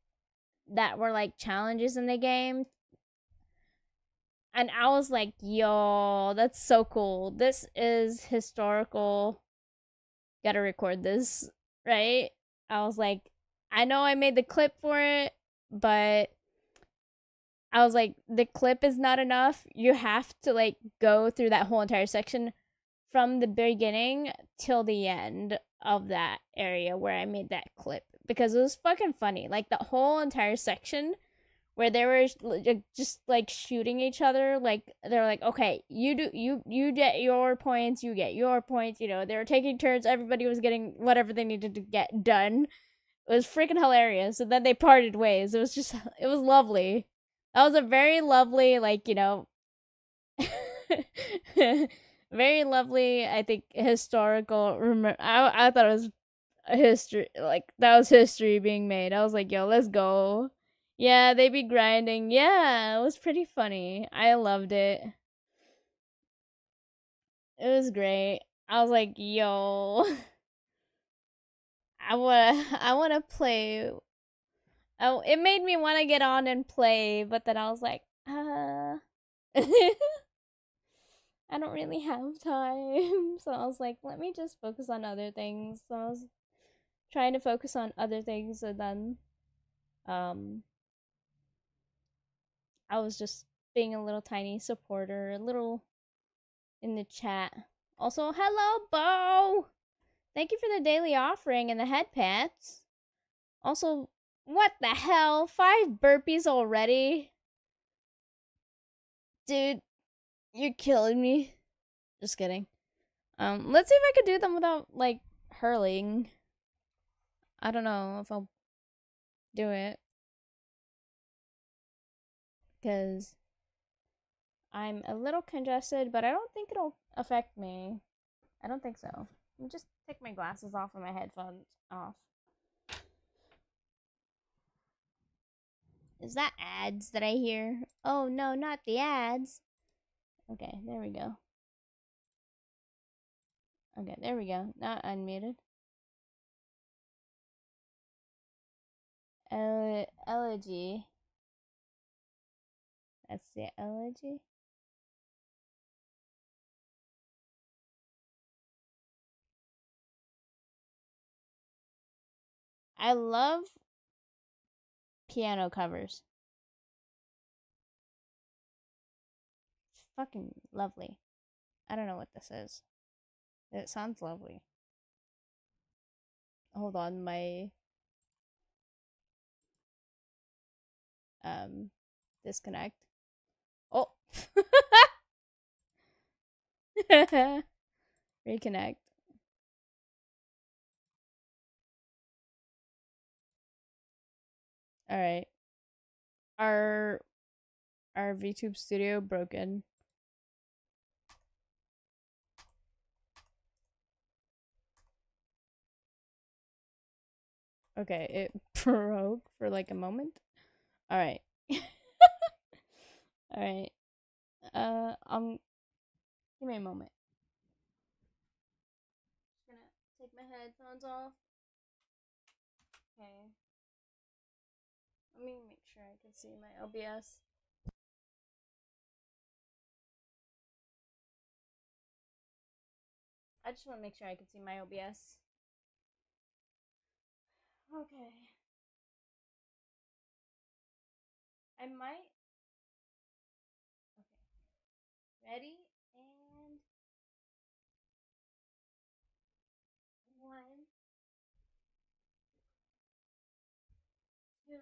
that were like challenges in the game. And I was like, yo, that's so cool. This is historical. Gotta record this, right? I was like, I know I made the clip for it, but I was like, the clip is not enough. You have to like go through that whole entire section from the beginning till the end of that area where I made that clip because it was fucking funny. Like the whole entire section where they were just like shooting each other. Like they were like, okay, you get your points, you get your points. You know, they were taking turns. Everybody was getting whatever they needed to get done. It was freaking hilarious. And then they parted ways. It was lovely. That was a very lovely, like, very lovely, I think, historical. I thought it was a history, like, that was history being made. I was like, yo, let's go. Yeah, they be grinding. Yeah, it was pretty funny. I loved it. It was great. I was like, yo, I wanna play. Oh, it made me want to get on and play, but then I was like, I don't really have time. So I was like, let me just focus on other things. So I was trying to focus on other things and then um I was just being a little tiny supporter, a little in the chat. Also, hello, Bo! Thank you for the daily offering and the head pats. Also, what the hell? 5 burpees already? Dude, you're killing me. Just kidding. Let's see if I could do them without, like, hurling. I don't know if I'll do it. Because I'm a little congested, but I don't think it'll affect me. I don't think so. Let me just take my glasses off and my headphones off. Is that ads that I hear? Oh no, not the ads. Okay, there we go. Okay, there we go. Not unmuted. Elegy. That's the elegy. I love piano covers. It's fucking lovely. I don't know what this is. It sounds lovely. Hold on, my disconnect. Oh. Reconnect. All right. Our VTube studio broken. Okay, it broke for like a moment. All right. All right. Give me a moment. Just gonna take my headphones off. Okay. Let me make sure I can see my OBS. I just want to make sure I can see my OBS. Okay. I might. Okay. Ready? And one, two,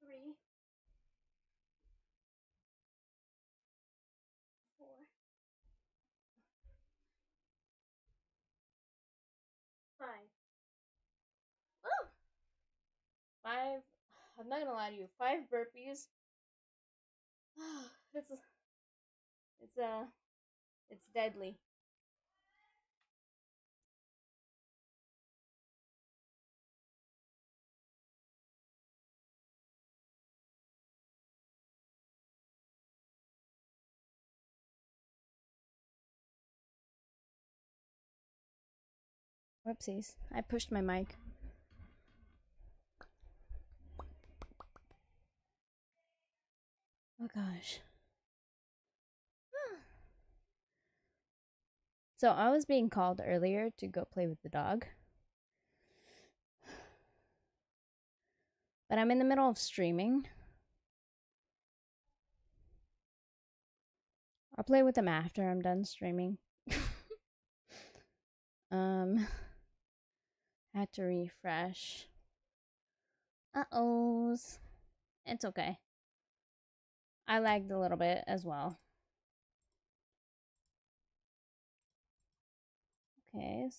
three, four, five. Woo! 5. I'm not gonna lie to you. 5 burpees. It's It's deadly. Whoopsies. I pushed my mic. Oh gosh. So I was being called earlier to go play with the dog. But I'm in the middle of streaming. I'll play with him after I'm done streaming. Had to refresh. Uh-ohs. It's okay. I lagged a little bit as well. Okay.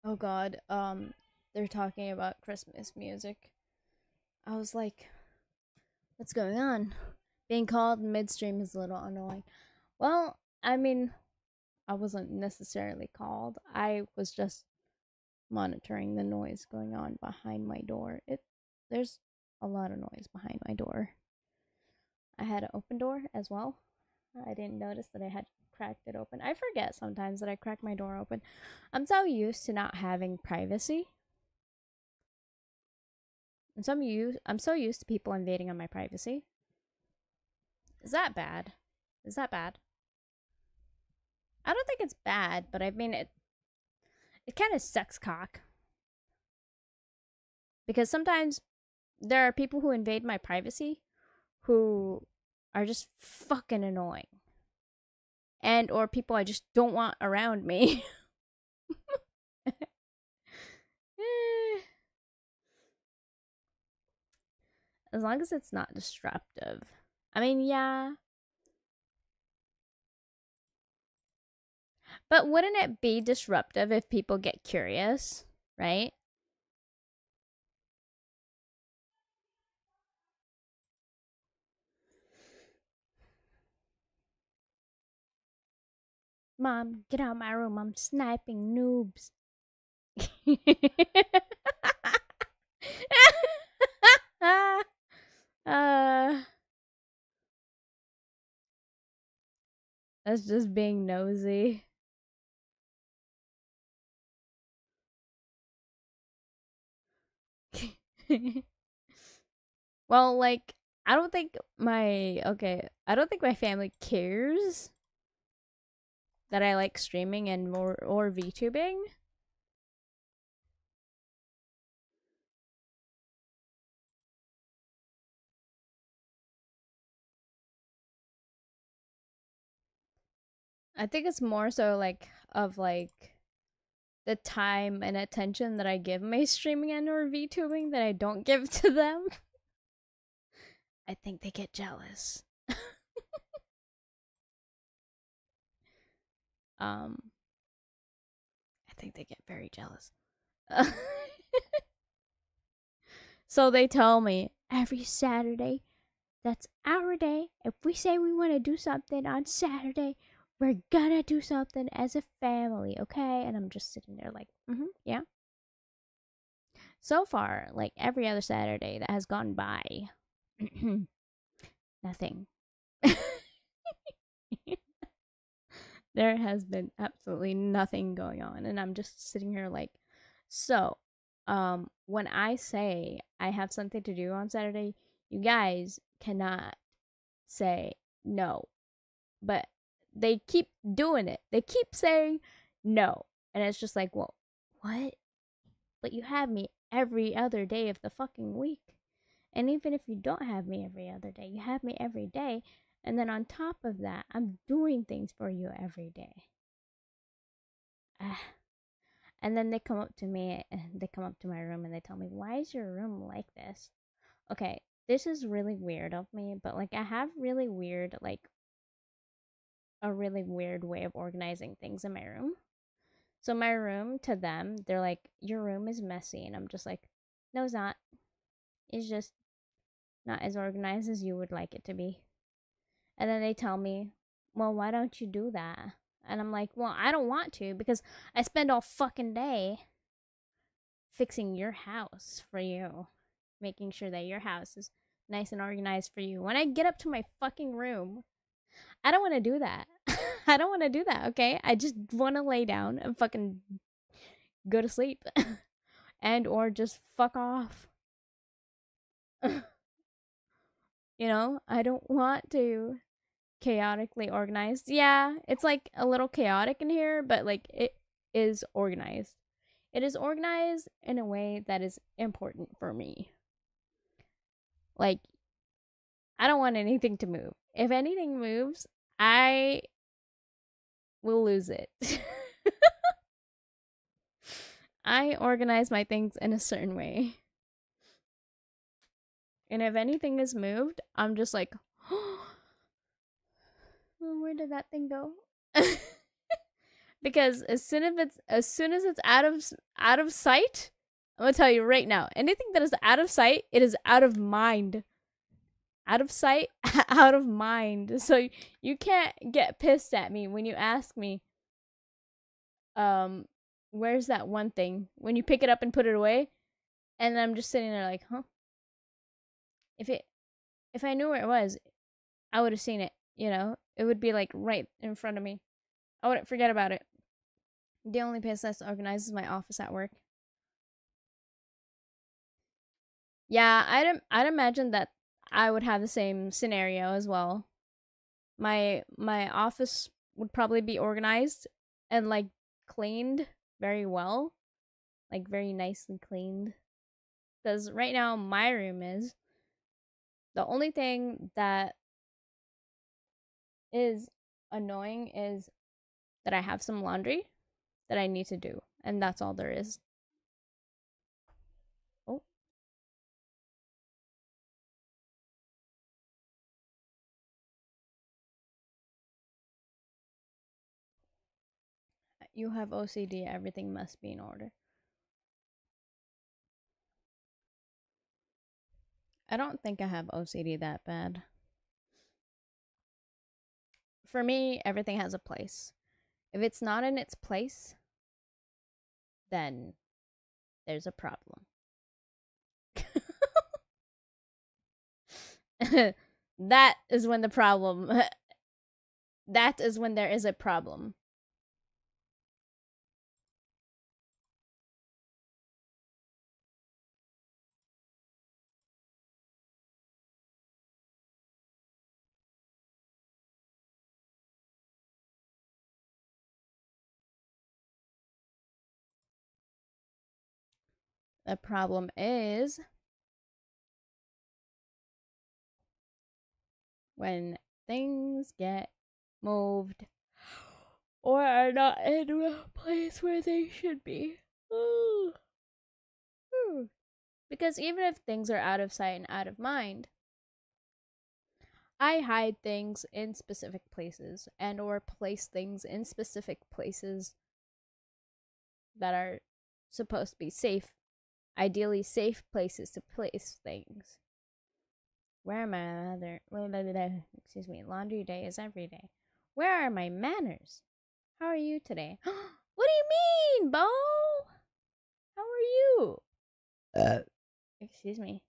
Oh god, they're talking about Christmas music. I was like, what's going on? Being called midstream is a little annoying. Well, I mean, I wasn't necessarily called. I was just monitoring the noise going on behind my door. There's a lot of noise behind my door. I had an open door as well. I didn't notice that I had cracked it open. I forget sometimes that I crack my door open. I'm so used to not having privacy. I'm so used to people invading on my privacy. Is that bad? Is that bad? I don't think it's bad, but I mean it kind of sucks cock. Because sometimes there are people who invade my privacy who are just fucking annoying. And or people I just don't want around me. As long as it's not disruptive. I mean, yeah. But wouldn't it be disruptive if people get curious, right? Mom, get out of my room. I'm sniping noobs. uh, that's just being nosy. Well, like, I don't think I don't think my family cares that I like streaming and more or VTubing. I think it's more so like of like the time and attention that I give my streaming and or VTubing that I don't give to them. I think they get jealous. um I think they get very jealous. So they tell me every Saturday, that's our day. If we say we want to do something on Saturday, we're gonna do something as a family, okay? And I'm just sitting there like, yeah. So far, like every other Saturday that has gone by, nothing. There has been absolutely nothing going on, and I'm just sitting here like, so, when I say I have something to do on Saturday, you guys cannot say no. But they keep doing it. They keep saying no. And it's just like, well, what? But you have me every other day of the fucking week. And even if you don't have me every other day, you have me every day. And then on top of that, I'm doing things for you every day. And then they come up to me, and they come up to my room and they tell me, why is your room like this? Okay, this is really weird of me, but like I have really weird, like a really weird way of organizing things in my room. So my room, to them, they're like, your room is messy. And I'm just like, no, it's not. It's just not as organized as you would like it to be. And then they tell me, well, why don't you do that? And I'm like, well, I don't want to because I spend all fucking day fixing your house for you, making sure that your house is nice and organized for you. When I get up to my fucking room, I don't want to do that. I don't want to do that, okay? I just want to lay down and fucking go to sleep and or just fuck off. You know, I don't want to chaotically organized. Yeah, it's like a little chaotic in here, but like it is organized. It is organized in a way that is important for me. Like, I don't want anything to move. If anything moves, I will lose it. I organize my things in a certain way. And if anything is moved, I'm just like, oh, where did that thing go? Because as soon as it's out of sight, I'm gonna tell you right now, anything that is out of sight, it is out of mind. Out of sight, out of mind. So you can't get pissed at me when you ask me, um, where's that one thing? When you pick it up and put it away, and I'm just sitting there like, huh? If it if I knew where it was, I would have seen it, you know? It would be like right in front of me. I wouldn't forget about it. The only place that's organized is my office at work. Yeah, I'd imagine that I would have the same scenario as well. My office would probably be organized and like cleaned very well, like very nicely cleaned. Because right now my room is the only thing that is annoying is that I have some laundry that I need to do, and that's all there is. Oh, you have OCD. Everything must be in order. I don't think I have OCD that bad. For me, everything has a place. If it's not in its place, then there's a problem. That is when the problem that is when there is a problem. The problem is when things get moved or are not in a place where they should be. Because even if things are out of sight and out of mind, I hide things in specific places and or place things in specific places that are supposed to be safe, ideally safe places to place things. Where are my other excuse me, laundry day is every day. Where are my manners? How are you today? What do you mean, Bo? How are you? Excuse me.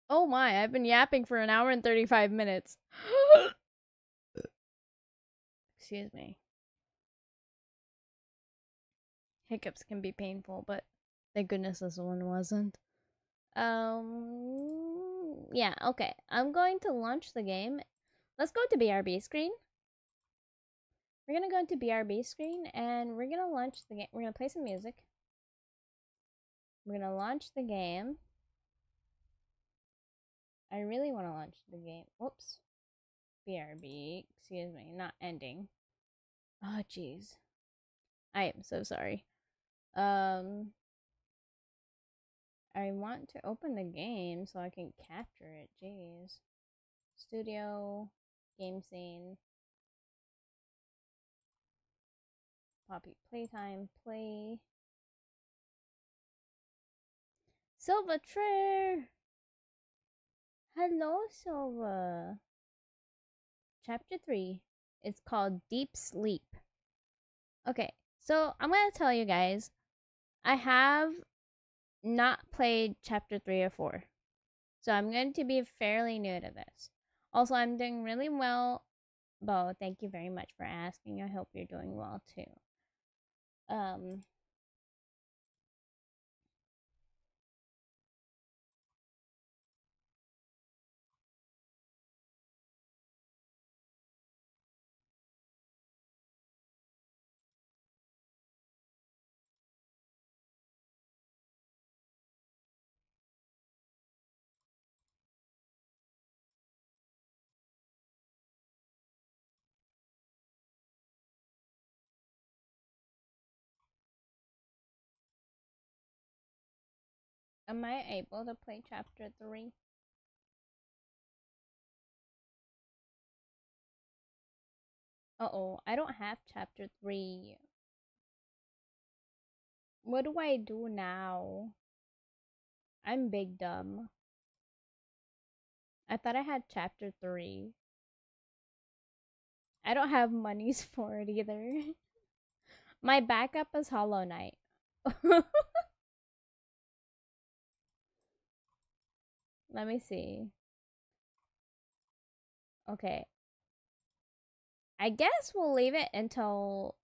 Oh my, I've been yapping for an hour and 35 minutes. Excuse me. Hiccups can be painful, but thank goodness this one wasn't. Yeah, okay. I'm going to launch the game. Let's go to BRB screen. We're gonna go into BRB screen and we're gonna launch the game. We're gonna play some music. We're gonna launch the game. I really want to launch the game. Whoops. BRB. Excuse me. Not ending. Oh, jeez. I am so sorry. I want to open the game so I can capture it. Jeez. Studio. Game scene. Poppy playtime. Play. Silva Trare! Hello, Silva. Chapter 3. It's called Deep Sleep. Okay, so I'm gonna tell you guys, I have not played chapter 3 or 4. So I'm going to be fairly new to this. Also, I'm doing really well. Bo, thank you very much for asking. I hope you're doing well too. Um, am I able to play chapter 3? Uh-oh, I don't have chapter 3. What do I do now? I'm big dumb. I thought I had chapter 3. I don't have monies for it either. My backup is Hollow Knight. Let me see. Okay. I guess we'll leave it until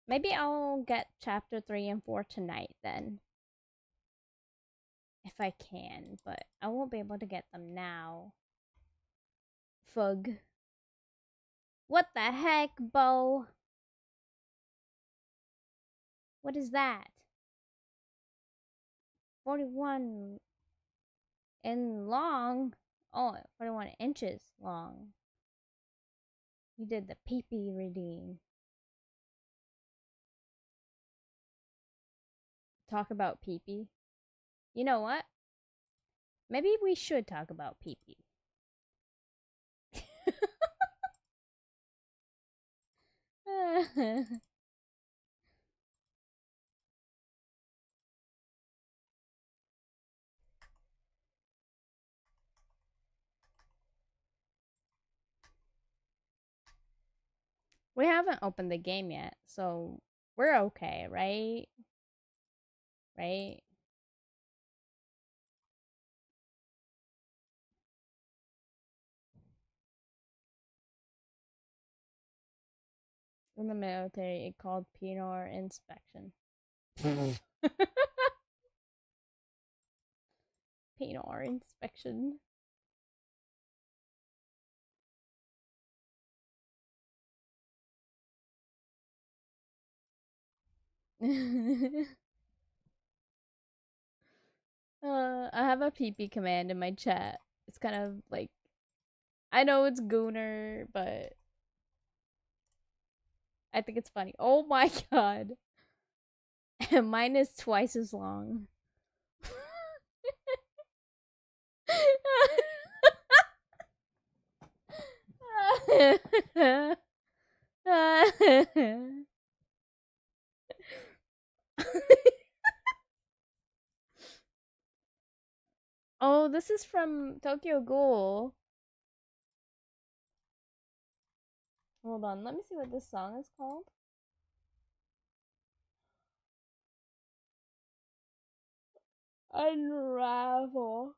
maybe I'll get chapter 3 and 4 tonight then. If I can, but I won't be able to get them now. Fug. What the heck, Bo? What is that? 41 in long? Oh, 41 inches long. You did the pee-pee redeem. Talk about pee-pee. You know what? Maybe we should talk about pee-pee. We haven't opened the game yet, so we're okay, right? Right? In the military, it called penal inspection. Penal inspection. I have a PP command in my chat. It's kind of like, I know it's Gooner, but I think it's funny. Oh my god. Mine is twice as long. Oh, this is from Tokyo Ghoul. Hold on, let me see what this song is called. Unravel.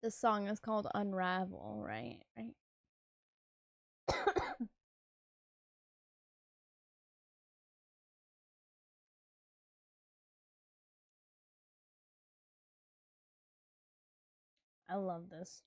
This song is called Unravel, right? Right. I love this.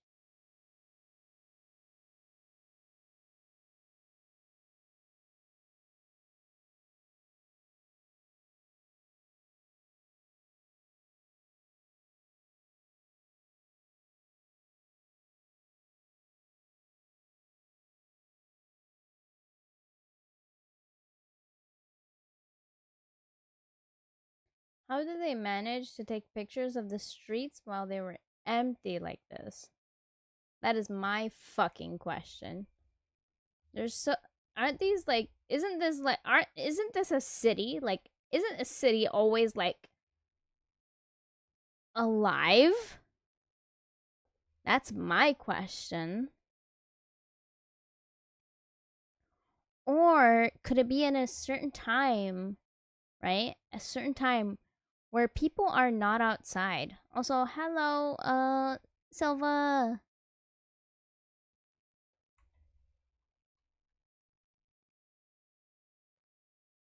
How did they manage to take pictures of the streets while they were empty like this? That is my fucking question. There's so aren't these like isn't this like aren't isn't this a city? Like isn't a city always like alive? That's my question. Or could it be in a certain time, right? A certain time where people are not outside. Also, hello, Silva.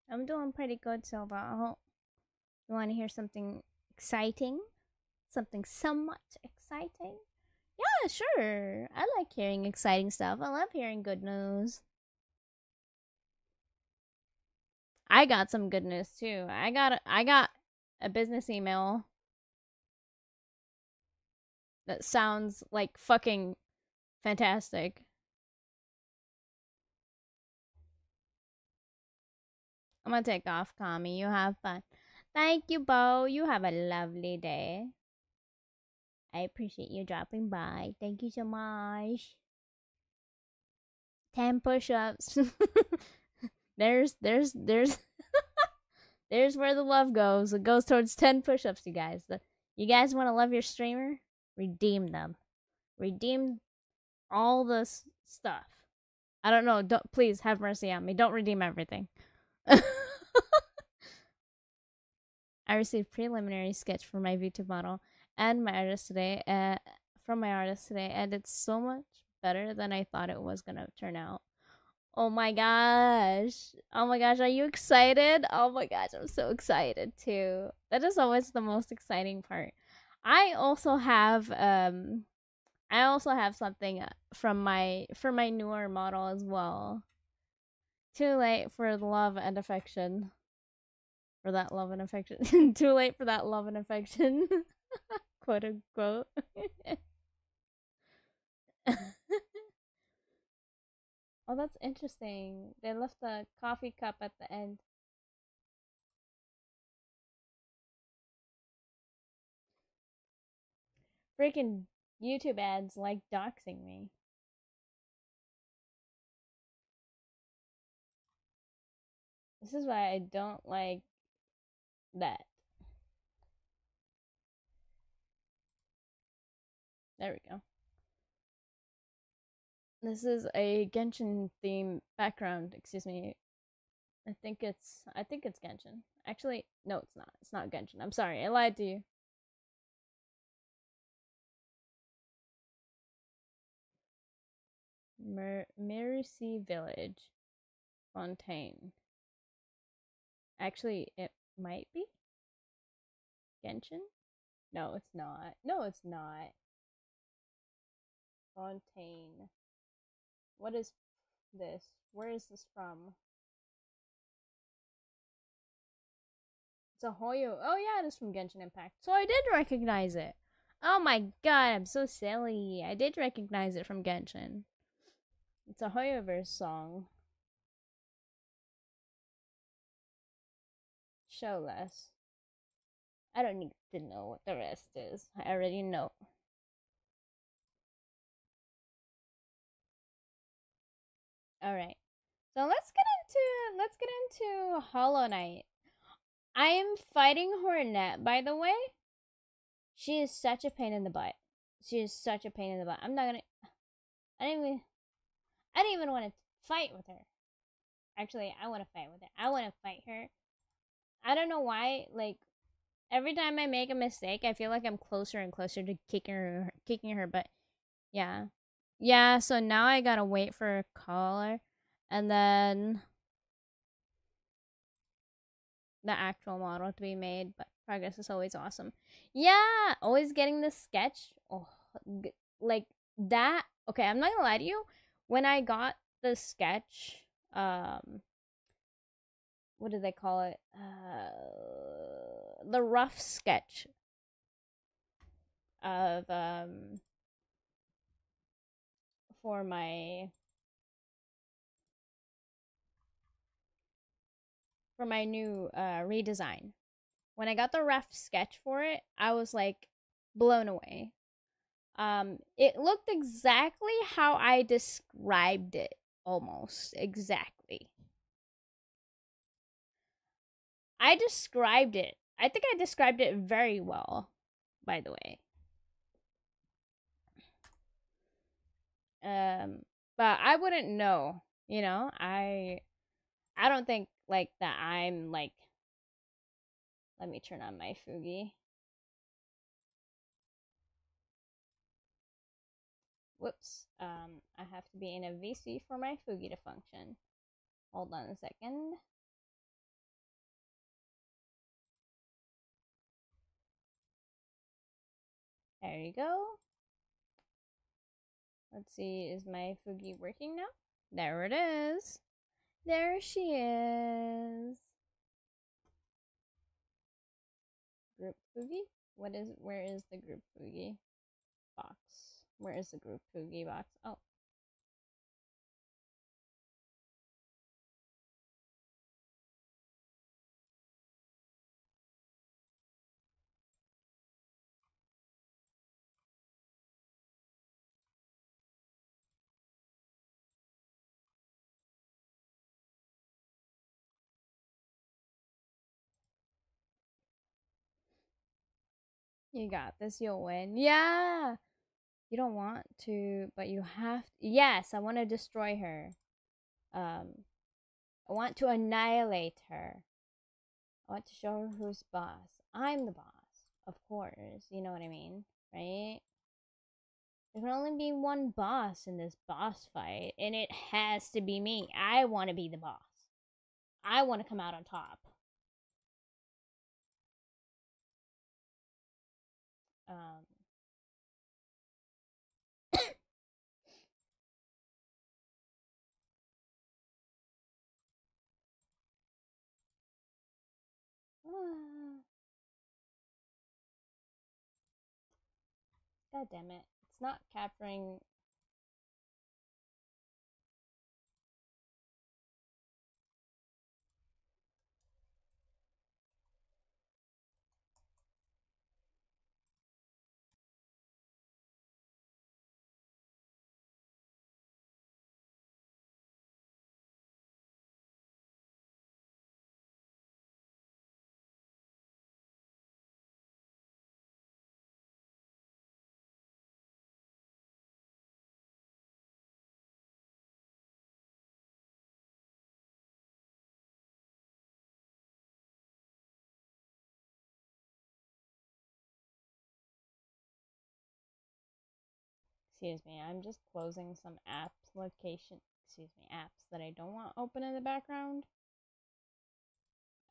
I'm doing pretty good, Silva. Oh, you want to hear something exciting? Something somewhat exciting? Yeah, sure. I like hearing exciting stuff. I love hearing good news. I got some good news too. I got a business email that sounds like fucking fantastic. I'm gonna take off, Kami. You have fun. Thank you, Bo. You have a lovely day. I appreciate you dropping by. Thank you so much. 10 push-ups. there's there's there's where the love goes. It goes towards 10 push-ups, you guys. You guys want to love your streamer? Redeem them. Redeem all this stuff. I don't know. Don't, please have mercy on me. Don't redeem everything. I received preliminary sketch for my YouTube model and my artist today. From my artist today, and it's so much better than I thought it was gonna turn out. Oh my gosh! Oh my gosh! Are you excited? Oh my gosh! I'm so excited too. That is always the most exciting part. I also have something for my newer model as well. Too late for the love and affection. For that love and affection. Too late for that love and affection. Quote unquote. Oh, that's interesting. They left the coffee cup at the end. Freaking YouTube ads like doxing me. This is why I don't like that. There we go. This is a Genshin theme background. Excuse me. I think it's Genshin. Actually, no, it's not. It's not Genshin. I'm sorry. I lied to you. Mercy Village. Fontaine. Actually, it might be Genshin. No, it's not. No, it's not. Fontaine. What is this? Where is this from? It's a Hoyo. Oh yeah, it is from Genshin Impact. So I did recognize it. Oh my god, I'm so silly. I did recognize it from Genshin. It's a Hoyoverse song. Show less. I don't need to know what the rest is. I already know. All right. So let's get into Hollow Knight. I am fighting Hornet, by the way. She is such a pain in the butt. She is such a pain in the butt. I'm not gonna. I didn't even want to fight with her. Actually, I want to fight with her. I want to fight her. I don't know why. Like every time I make a mistake, I feel like I'm closer and closer to kicking her. But yeah, yeah. So now I gotta wait for a caller, and then the actual model to be made. But progress is always awesome. Yeah, always getting the sketch. Oh, like that. Okay, I'm not gonna lie to you. When I got the sketch, what do they call it? The rough sketch of for my new redesign. When I got the rough sketch for it, I was like blown away. It looked exactly how I described it, almost exactly. I described it. I think I described it very well, by the way. But I wouldn't know, you know. I don't think like that I'm like, let me turn on my Fugi. Whoops. I have to be in a VC for my Fugi to function. Hold on a second. There you go. Let's see, is my Fugi working now? There it is. There she is. Group Fugi? Where is the group Fugi box? Where is the group Fugi box? Oh. You got this. You'll win. Yeah. You don't want to, but you have. Yes, I want to destroy her. I want to annihilate her. I want to show her who's boss. I'm the boss, of course. You know what I mean, right? There can only be one boss in this boss fight, and it has to be me. I want to be the boss. I want to come out on top. Um, God damn it. It's not capturing. Excuse me, I'm just closing some apps that I don't want open in the background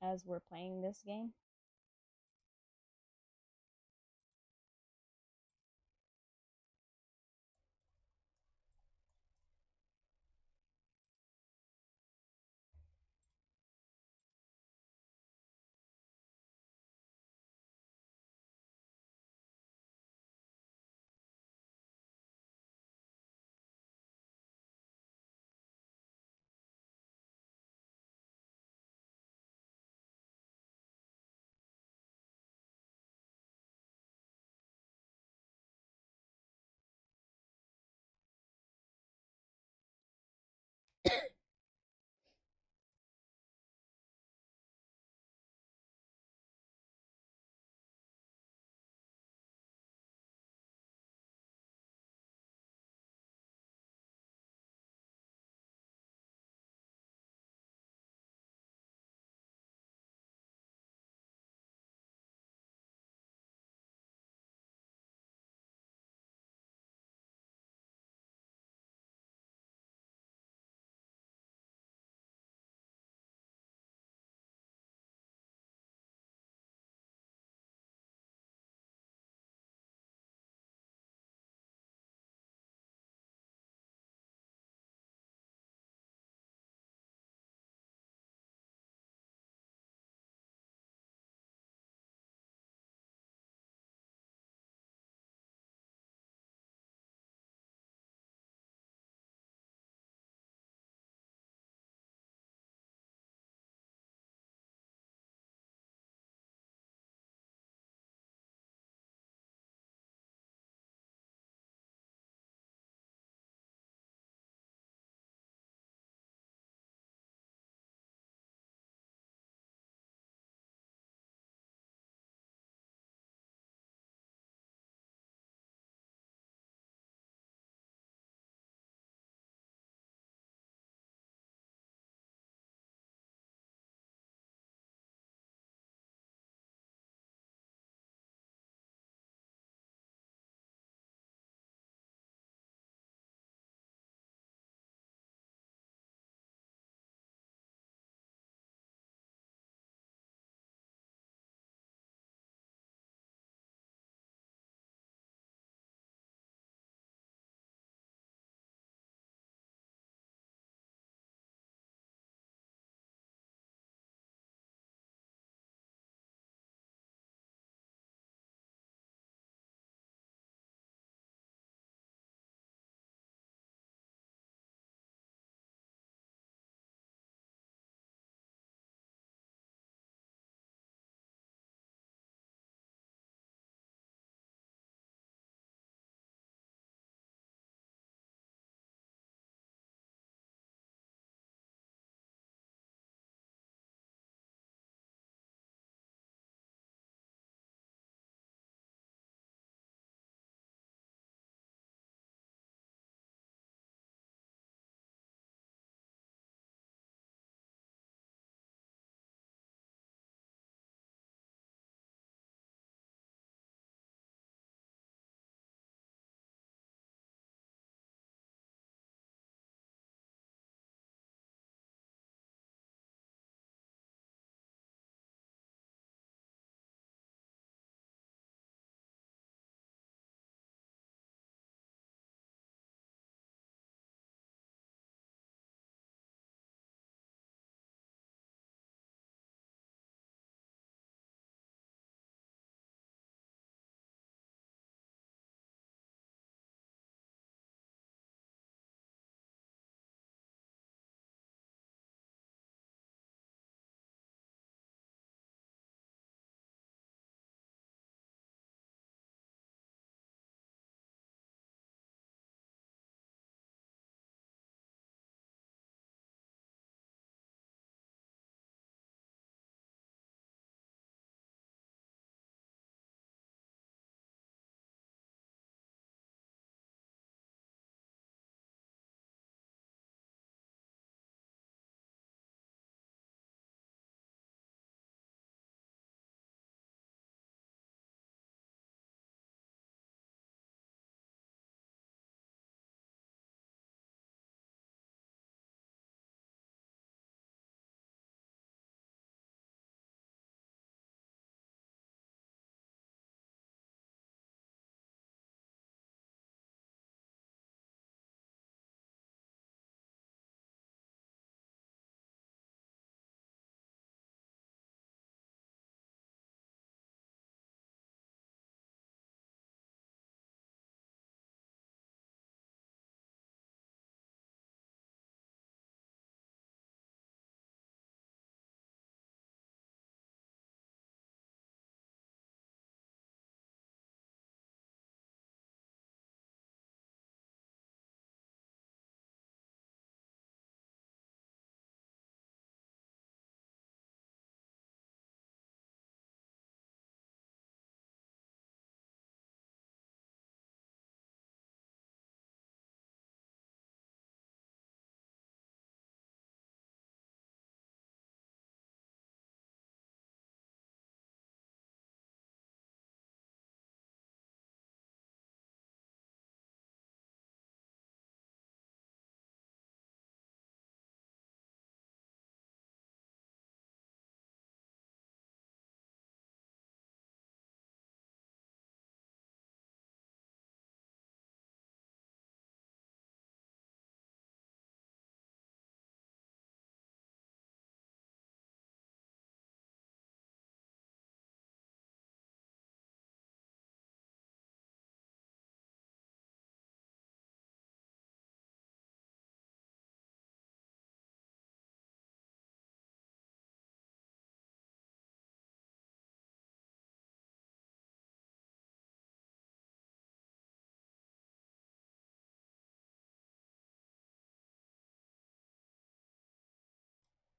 as we're playing this game.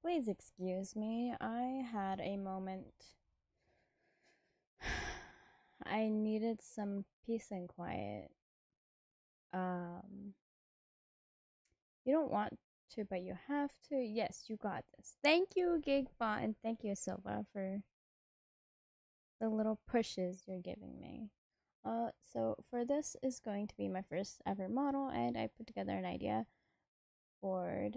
Please excuse me. I had a moment. I needed some peace and quiet. Um, you don't want to, but you have to. Yes, you got this. Thank you, Gigbot, and thank you, Silva, for the little pushes you're giving me. So for this is going to be my first ever model, and I put together an idea board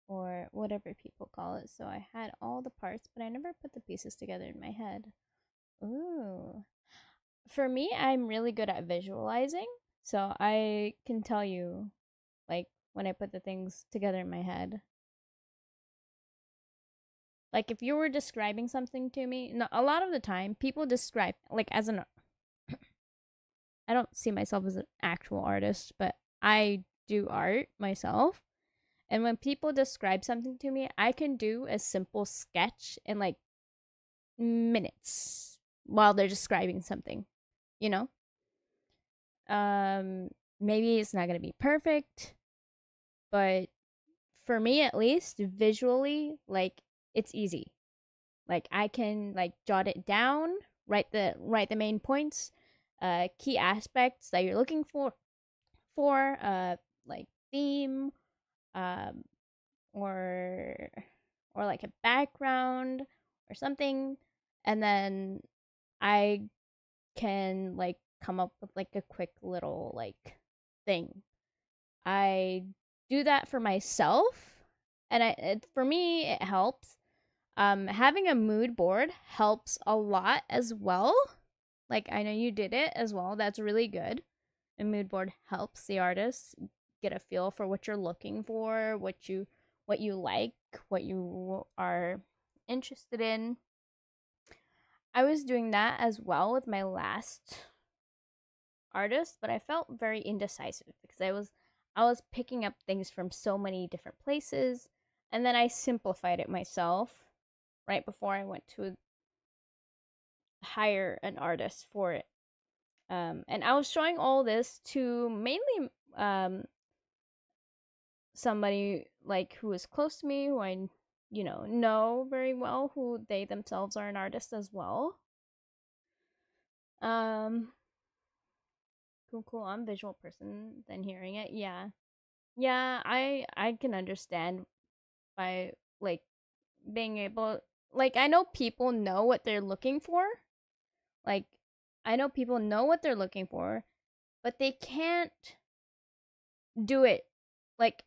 or whatever people call it. So I had all the parts, but I never put the pieces together in my head. Ooh. For me, I'm really good at visualizing, so I can tell you, like, when I put the things together in my head. Like, if you were describing something to me, no, a lot of the time, people describe, like, as an, I don't see myself as an actual artist, but I do art myself. And when people describe something to me, I can do a simple sketch in like minutes while they're describing something, you know? Um Maybe it's not going to be perfect, but for me at least, visually, like it's easy. Like I can like jot it down, write the main points, key aspects that you're looking for like theme, um or like a background or something, and then I can like come up with like a quick little like thing. I do that for myself, and for me it helps. Having a mood board helps a lot as well. Like I know you did it as well. That's really good. A mood board helps the artist get a feel for what you're looking for, what you like, what you are interested in. I was doing that as well with my last artist, but I felt very indecisive because I was picking up things from so many different places, and then I simplified it myself right before I went to hire an artist for it. And I was showing all this to mainly somebody like who is close to me, who I know very well, who they themselves are an artist as well. Um, cool. I'm a visual person. Then hearing it, yeah. I can understand by like being able, like I know people know what they're looking for. Like I know people know what they're looking for, but they can't do it. Like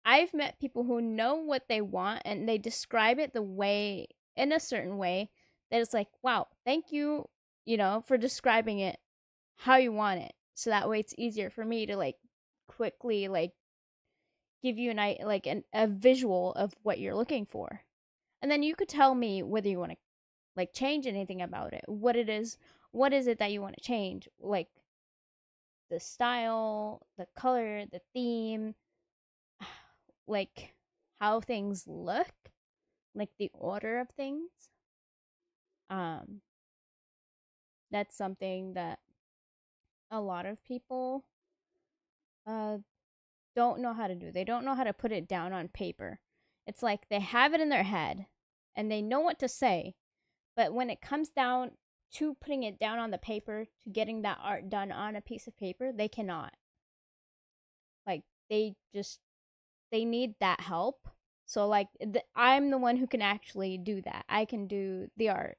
I've met people who know what they want and they describe it the way in a certain way that it's like, wow, thank you, for describing it how you want it. So that way it's easier for me to like quickly like give you a visual of what you're looking for. And then you could tell me whether you want to like change anything about it. What is it that you want to change? Like the style, the color, the theme, like how things look, like the order of things. Um, that's something that a lot of people uh don't know how to do. They don't know how to put it down on paper. It's like they have it in their head and they know what to say, but when it comes down to putting it down on the paper, to getting that art done on a piece of paper, they cannot. Like they need that help. So like I'm the one who can actually do that. I can do the art.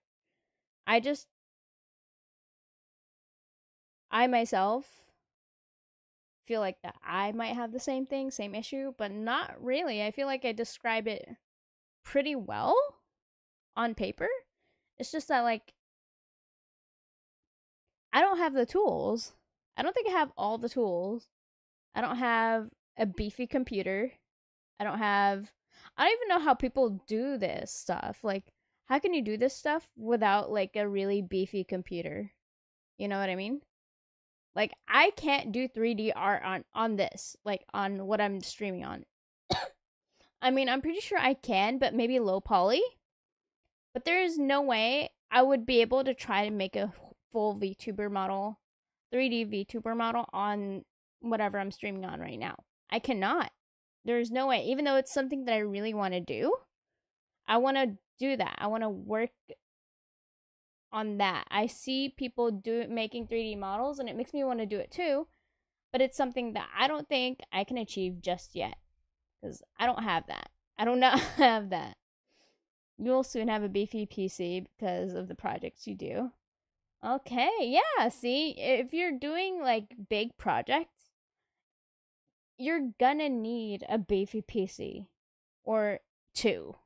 I just I myself feel like that I might have the same thing, same issue, but not really. I feel like I describe it pretty well on paper. It's just that like I don't have the tools. I don't think I have all the tools. I don't have a beefy computer. I don't even know how people do this stuff. Like how can you do this stuff without like a really beefy computer? You know what I mean? Like I can't do 3D art on this, like on what I'm streaming on. I mean, I'm pretty sure I can, but maybe low poly. But there is no way I would be able to try to make a full VTuber model, 3D VTuber model on whatever I'm streaming on right now. I cannot. There's no way, even though it's something that I really want to do. I want to do that. I want to work on that. I see people making 3D models and it makes me want to do it too, but it's something that I don't think I can achieve just yet cuz I don't have that. I do not have that. You'll soon have a beefy PC because of the projects you do. Okay, yeah, see, if you're doing like big projects, you're gonna need a beefy PC or two,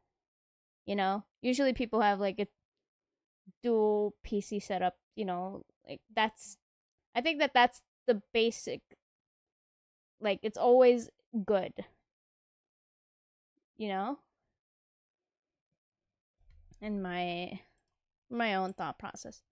you know? Usually people have like a dual PC setup, like I think that that's the basic, like it's always good, you know? In my own thought process.